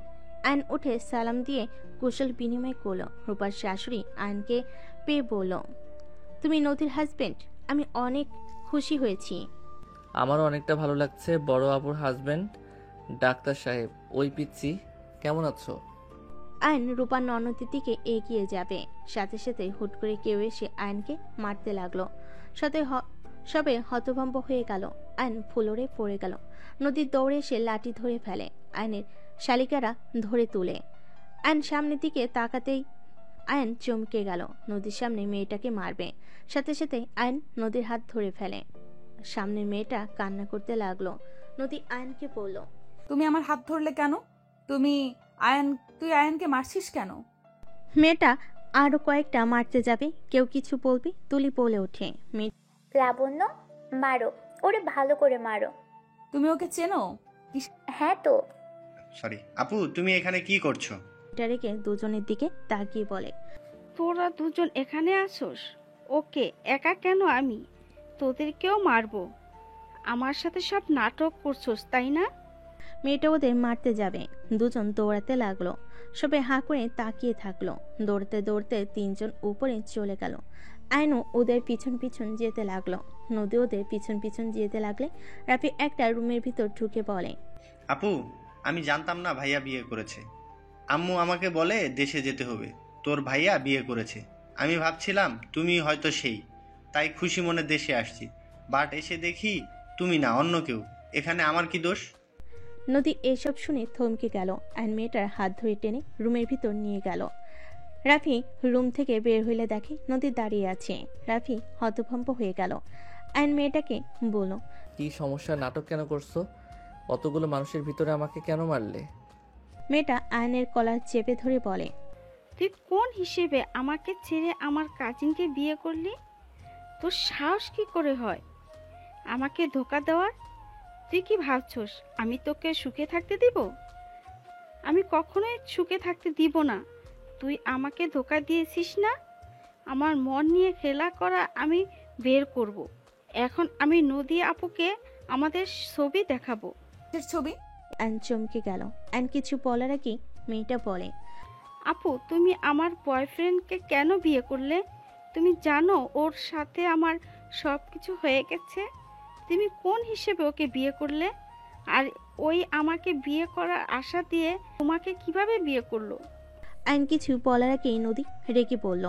আয়ন উঠে সালাম দিয়ে কুশল বিনিময় করলো। রূপার শাশুড়ি আয়নকে পেয়ে বলল, তুমি নদীর হাজবেন্ড? আমি অনেক খুশি হয়েছি। আমারও অনেকটা ভালো লাগছে। বড় আপুর হাজবেন্ড ডাক্তার সাহেব, ওই পিচ্চি কেমন আছো? আয়ন রূপার ননদের দিকে এগিয়ে যাবে, সাথে সাথে হুট করে কেউ এসে আয়নকে মারতে লাগলো। সবে হতভম্ব হয়ে গেল। আয়ন ফ্লোরে পড়ে গেল। নদীর দৌড়ে এসে লাঠি ধরে ফেলে। আয়নের শালিকারা ধরে তুলে। আয়ন সামনের দিকে তাকাতেই আয়ন চমকে গেল। নদীর সামনে মেয়েটাকে মারবে, সাথে সাথে আয়ন নদীর হাত ধরে ফেলে। সামনের মেয়েটা কান্না করতে লাগলো। নদী আয়নকে বলল, তুমি আমার হাত ধরলে কেন? তুই আয়নকে মারছিস কেন? মেয়েটা আরো কয়েকটা মারতে যাবে, কেউ কিছু বলবে, তুলি বলে ওঠে, লাবণ্য, মারো ওরে, ভালো করে মারো। তুমি ওকে চেনো? হ্যাঁ তো। সরি আপু, তুমি এখানে কি করছো? এটা রেখে দুজনের দিকে তাকিয়ে বলে, তোরা দুজন এখানে আসোস? ওকে একা কেন? আমি তোদেরকেও মারবো। আমার সাথে সব নাটক করছোস তাই না? মেয়েটা ওদের মারতে যাবে। দুজন দৌড়াতে লাগলো। সবাই হাঁ করে তাকিয়ে থাকলো। দৌড়তে দৌড়তে তিনজন উপরে চলে গেল। আয়নও ওদের পিছন পিছন যেতে লাগলো। নদী ওদের পিছন পিছন যেতে লাগলে রাফি একটা রুমের ভিতর ঢুকে বলে, আপু, আমি জানতাম না ভাইয়া বিয়ে করেছে। আম্মু আমাকে বলে দেশে যেতে হবে, তোর ভাইয়া বিয়ে করেছে। আমি ভাবছিলাম তুমি হয়তো সেই, তাই খুশি মনে দেশে আসছি। বাট এসে দেখি তুমি না, অন্য কেউ। এখানে আমার কি দোষ? নদী এসব শুনে থমকে গেল। আয়ন মেয়েটার হাত ধরে টেনে রুমের ভিতর নিয়ে গেল। রাফি রুম থেকে বের হইলে দেখে নদী দাঁড়িয়ে আছে। রাফি হতভম্ব হয়ে গেল। আয়ন মেয়েটাকে বলল, কি সমস্যা? নাটক কেন করছো? অতগুলো মানুষের ভিতরে আমাকে কেন মারলে? মেয়েটা আয়নের কলার চেপে ধরে বলে, তুই কোন হিসেবে আমাকে ছেড়ে আমার কাজিনকে বিয়ে করলি? তোর সাহস কি করে হয় আমাকে ধোকা দেওয়ার? তুই কি ভাবছস আমি তোকে সুখে থাকতে দিব? আমি কখনোই সুখে থাকতে দিব না। তুই আমাকে ধোকা দিয়েছিস না? আমার মন নিয়ে খেলা করা আমি বের করব। এখন আমি নদী আপুকে আমাদের ছবি দেখাবো। ছবি? আয়ন চমকে গেল। আয়ন কিছু বলার আগে মেয়েটা বলে, আপু, তুমি আমার বয়ফ্রেন্ডকে কেন বিয়ে করলে? তুমি জানো ওর সাথে আমার সব কিছু হয়ে গেছে। তুমি কোন হিসেবে ওকে বিয়ে করলে? আর ওই আমাকে বিয়ে করার আশা দিয়ে তোমাকে কিভাবে বিয়ে করলো? আয়ন কিছু বলার আগেই নদী রেগে বলল,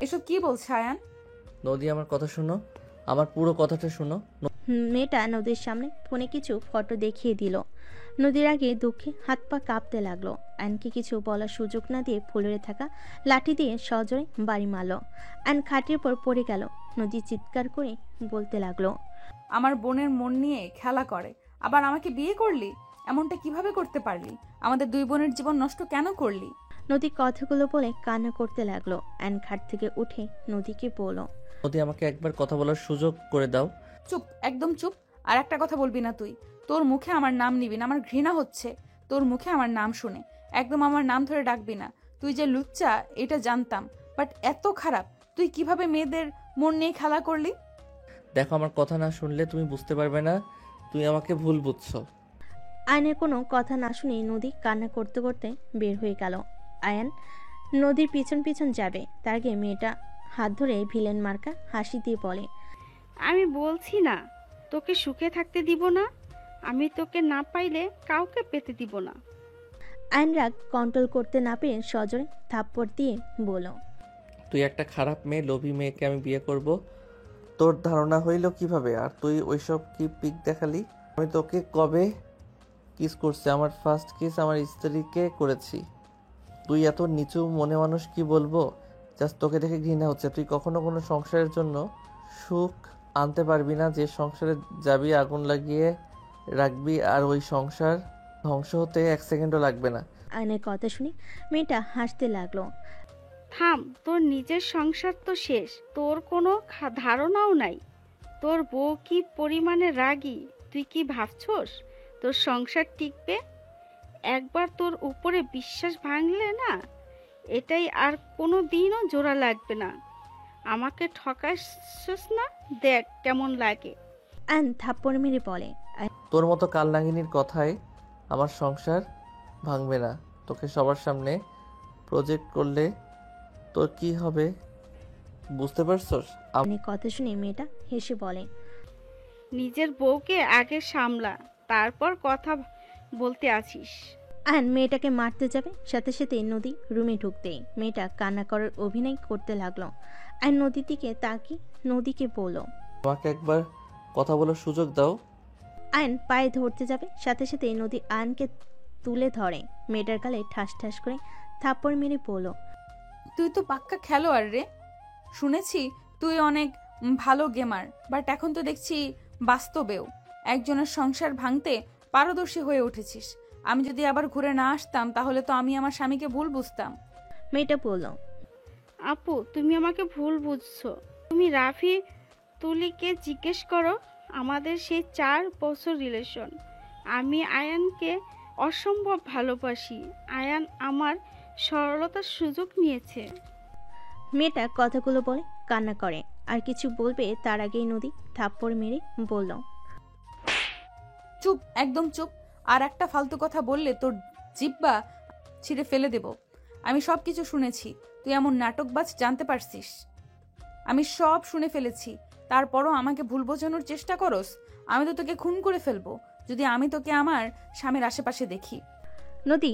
এসব কি বলছে আয়ান? নদী আমার কথা শোনো, আমার পুরো কথাটা শোনো। মেয়েটা নদীর সামনে ফোনে কিছু ফটো দেখিয়ে দিল। নদীর আগে দুঃখে হাত পা কাঁপতে লাগলো। আয়নকে কিছু বলার সুযোগ না দিয়ে ফ্লোরে থাকা লাঠি দিয়ে সজোরে বাড়ি মারল। আয়ন খাটের পর পড়ে গেল। নদী চিৎকার করে বলতে লাগলো, আমার বোনের মন নিয়ে খেলা করে, আবার আমাকে বিয়ে করলি? এমনটা কিভাবে করতে পারলি? আমাদের দুই বোনের জীবন নষ্ট কেন করলি? নদী কথাগুলো বলে কান্না করতে লাগলো। আয়ন খাট থেকে উঠে নদীকে বলল, নদী আমাকে একবার কথা বলার সুযোগ করে দাও। চুপ, একদম চুপ। আর একটা কথা বলবি না তুই। তোর মুখে আমার নাম নিবি না, আমার ঘৃণা হচ্ছে তোর মুখে আমার নাম শুনে। একদম আমার নাম ধরে ডাকবি না। তুই যে লুচ্চা এটা জানতাম, বাট এত খারাপ তুই কিভাবে মেয়েদের মন নিয়ে খেলা করলি? দেখো, আমার কথা না শুনলে তুমি বুঝতে পারবে না, তুই আমাকে ভুল বুঝছো। আয়নের কোনো কথা না শুনে নদী কান্না করতে করতে বের হয়ে গেল। আয়ান নদীর পিছন পিছন যাবে, তার আগে মেয়েটা হাত ধরে ভিলেন মার্কা হাসি দিয়ে বলে, আমি বলছি না তোকে সুখে থাকতে দিব না। আমি তোকে না পাইলে কাউকে পেতে দিব না। আয়ন রাগ কন্ট্রোল করতে না পেরে সজোরে থাপ্পড় দিয়ে বলল, তুই একটা খারাপ মেয়ে, লোভী মেয়েকে আমি বিয়ে করব? তোর ধারণা হইল কিভাবে? আর তুই ওইসব কি পিক দেখালি? আমি তোকে কবে কিস করছি? আমার ফার্স্ট কিস আমার স্ত্রীকে করেছি। তুই এত নিচু মনে মানুষ কি বলবো? জাস্ট তোকে দেখে ঘৃণা হচ্ছে। তুই কখনো কোনো সংসারের জন্য সুখ আনতে পারবি না, যে সংসারে যাবি আগুন লাগিয়ে রাখবি আর ওই সংসার ধ্বংস হতে 1 সেকেন্ডও লাগবে না। আয়নের কথা শুনে মেয়েটা হাসতে লাগলো। থাম, তোর নিজের সংসার তো শেষ, তোর কোনো ধারণাও নাই। তোর বউ কি পরিমাণে রাগী তুই কি ভাবছস তোর সংসার টিকবে? একবার তোর উপরে বিশ্বাস ভাঙলে না, এটাই আর কোনো দিনও জোড়া লাগবে না। আমাকে ঠকাচ্ছস না, দেখ কেমন লাগে। আয়ন থাপ্পড় মেরে বলে। তোর মতো কালনাগিনীর কথায় আমার সংসার ভাঙবে না। তোকে সবার সামনে প্রজেক্ট করলে তোর কি হবে বুঝতে পারছস? আয়নের কথা শুনে মেয়েটা হেসে বলে, নিজের বউকে আগে সামলা, তারপর কথা বলতে আসিস। আয়ন মেয়েটাকে মারতে যাবে, সাথে সাথে নদী রুমে ঢুকতেই মেয়েটা কান্না করার অভিনয় করতে লাগলো। আয়ন নদীর দিকে তাকিয়ে নদীকে বলল, আমাকে একবার কথা বলার সুযোগ দাও। আয়ন পায়ে ধরতে যাবে, সাথে সাথে নদী আয়নকে তুলে ধরে মেয়েটার গালে ঠাস ঠাস করে থাপ্পড় মেরে বলল, তুই তো পাক্কা খেলোয়াড় রে। শুনেছি তুই অনেক ভালো গেমার, বাট এখন তো দেখছি বাস্তবেও একজনের সংসার ভাঙতে পারদর্শী হয়ে উঠেছিস। আমি যদি আবার ঘুরে না আসতাম তাহলে তো আমি আমার স্বামীকে ভুল বুঝতাম। মেয়েটা বলল, আপু তুমি আমাকে ভুল বুঝছো। তুমি রাফি তুলিকে জিজ্ঞেস করো, আমাদের সেই 4 বছর রিলেশন। আমি আয়ানকে অসম্ভব ভালোবাসি। আয়ান আমার সরলতার সুযোগ নিয়েছে। মেয়েটা কথাগুলো বলে কান্না করে। আর কিছু বলবে তার আগেই নদী থাপ্পড় মেরে বলল, চুপ, একদম চুপ। আর একটা ফালতু কথা বললে তোর জিব্বা ছিঁড়ে ফেলে দেব। আমি সব কিছু শুনেছি। তুই এমন নাটকবাজ জানতে পারছিস? আমি সব শুনে ফেলেছি, তারপরও আমাকে ভুল বোঝানোর চেষ্টা করস। আমি তো তোকে খুন করে ফেলবো যদি আমি তোকে আমার স্বামীর আশেপাশে দেখি। নদী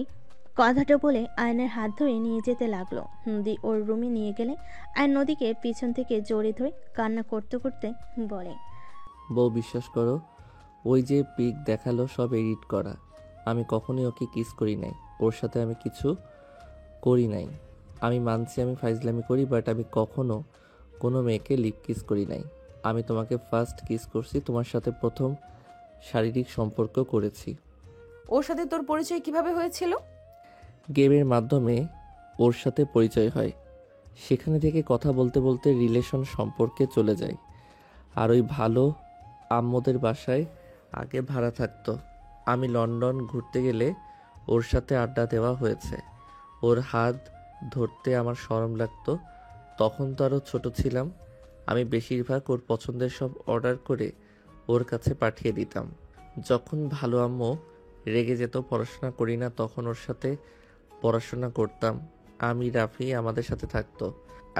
কথাটা বলে আয়নের হাত ধরে নিয়ে যেতে লাগলো। নদী ওর রুমে নিয়ে গেলে আয়ন নদীকে পিছন থেকে জড়িয়ে ধরে কান্না করতে করতে বলে, বউ বিশ্বাস করো, ওই যে পিক দেখালো সব এডিট করা। আমি কখনোই ওকে কিস করি নাই, ওর সাথে আমি কিছু করি নাই। আমি মানছি আমি ফাইজলামি করি, বাট আমি কখনো কোনো মেয়েকে লিপ কিস করি নাই। আমি তোমাকে ফার্স্ট কিস করছি, তোমার সাথে প্রথম শারীরিক সম্পর্ক করেছি। ওর সাথে তোর পরিচয় কিভাবে হয়েছিল? গেমের মাধ্যমে ওর সাথে পরিচয় হয়, সেখানে থেকে কথা বলতে বলতে রিলেশন সম্পর্কে চলে যায়। আর ওই ভালো আম্মুদের বাসায় আগে ভাড়া থাকতো। আমি লন্ডন ঘুরতে গেলে ওর সাথে আড্ডা দেওয়া হয়েছে। ওর হাত ধরতে আমার শরম লাগতো, তখন তো আরও ছোট ছিলাম। আমি বেশিরভাগ ওর পছন্দের সব অর্ডার করে ওর কাছে পাঠিয়ে দিতাম। যখন ভালো আম্মু রেগে যেত পড়াশোনা করি না, তখন ওর সাথে পড়াশোনা করতাম। আমি রাফি আমাদের সাথে থাকতো।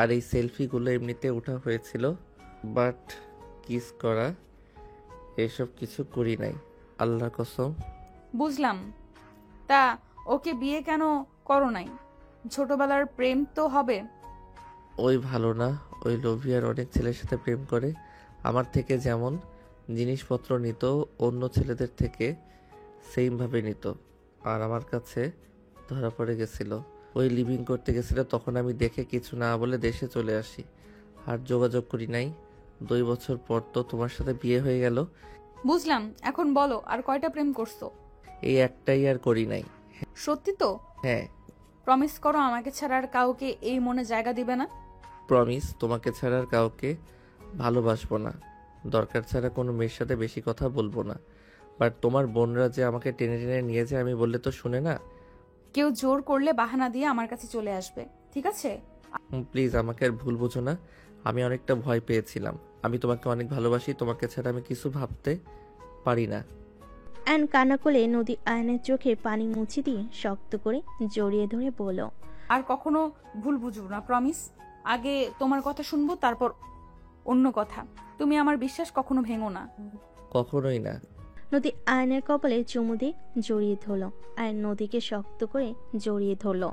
আর এই সেলফিগুলো এমনিতে ওঠা হয়েছিল, বাট কিস করা এসব কিছু করি নাই, আল্লাহ কসম। বুঝলাম। তা ওকে বিয়ে কেন করো নাই? ছোটবেলার প্রেম তো হবে। ওই ভালো না, ওই লোভিয়ার অনেক ছেলের সাথে প্রেম করে। আমার থেকে যেমন জিনিসপত্র নিত, অন্য ছেলেদের থেকে সেমভাবে নিত। আর আমার কাছে ধরা পড়ে গেছিল। ওই লিভিং করতে গেছিল, তখন আমি দেখে কিছু না বলে দেশে চলে আসি। আর যোগাযোগ করি নাই। 2 বছর পর তো তোমার সাথে বিয়ে হয়ে গেল। বুঝলাম। এখন বলো আর কয়টা প্রেম করছো? এই একটাই, আর করি নাই। সত্যি তো? হ্যাঁ। প্রমিস করো আমাকে ছাড়া আর কাউকে এই মনে জায়গা দিবে না। প্রমিস, তোমাকে ছাড়া আর কাউকে ভালোবাসবো না। দরকার ছাড়া কোনো মেয়ের সাথে বেশি কথা বলবো না। বাট তোমার বোনরা যে আমাকে টেনে টেনে নিয়ে যায়, আমি বললে তো শুনে না। কেউ জোর করলে বাহানা দিয়ে আমার কাছে চলে আসবে, ঠিক আছে? প্লিজ আমাকে আর ভুল বোঝো না। আমি অনেকটা ভয় পেয়েছিলাম। আমি তোমাকে অনেক ভালোবাসি, তোমাকে ছাড়া আমি কিছু ভাবতে পারি না। আয়ন কান্না করলে নদী আয়নের চোখে পানি মুছে দিয়ে শক্ত করে জড়িয়ে ধরে বলল, আর কখনো ভুল বুঝবো না, প্রমিস। আগে তোমার কথা শুনবো, তারপর অন্য কথা। তুমি আমার বিশ্বাস কখনো ভেঙো না। কখনোই না। নদী আয়নের কপালে চুমু দিয়ে জড়িয়ে ধরল। আয়ন নদীকে শক্ত করে জড়িয়ে ধরল।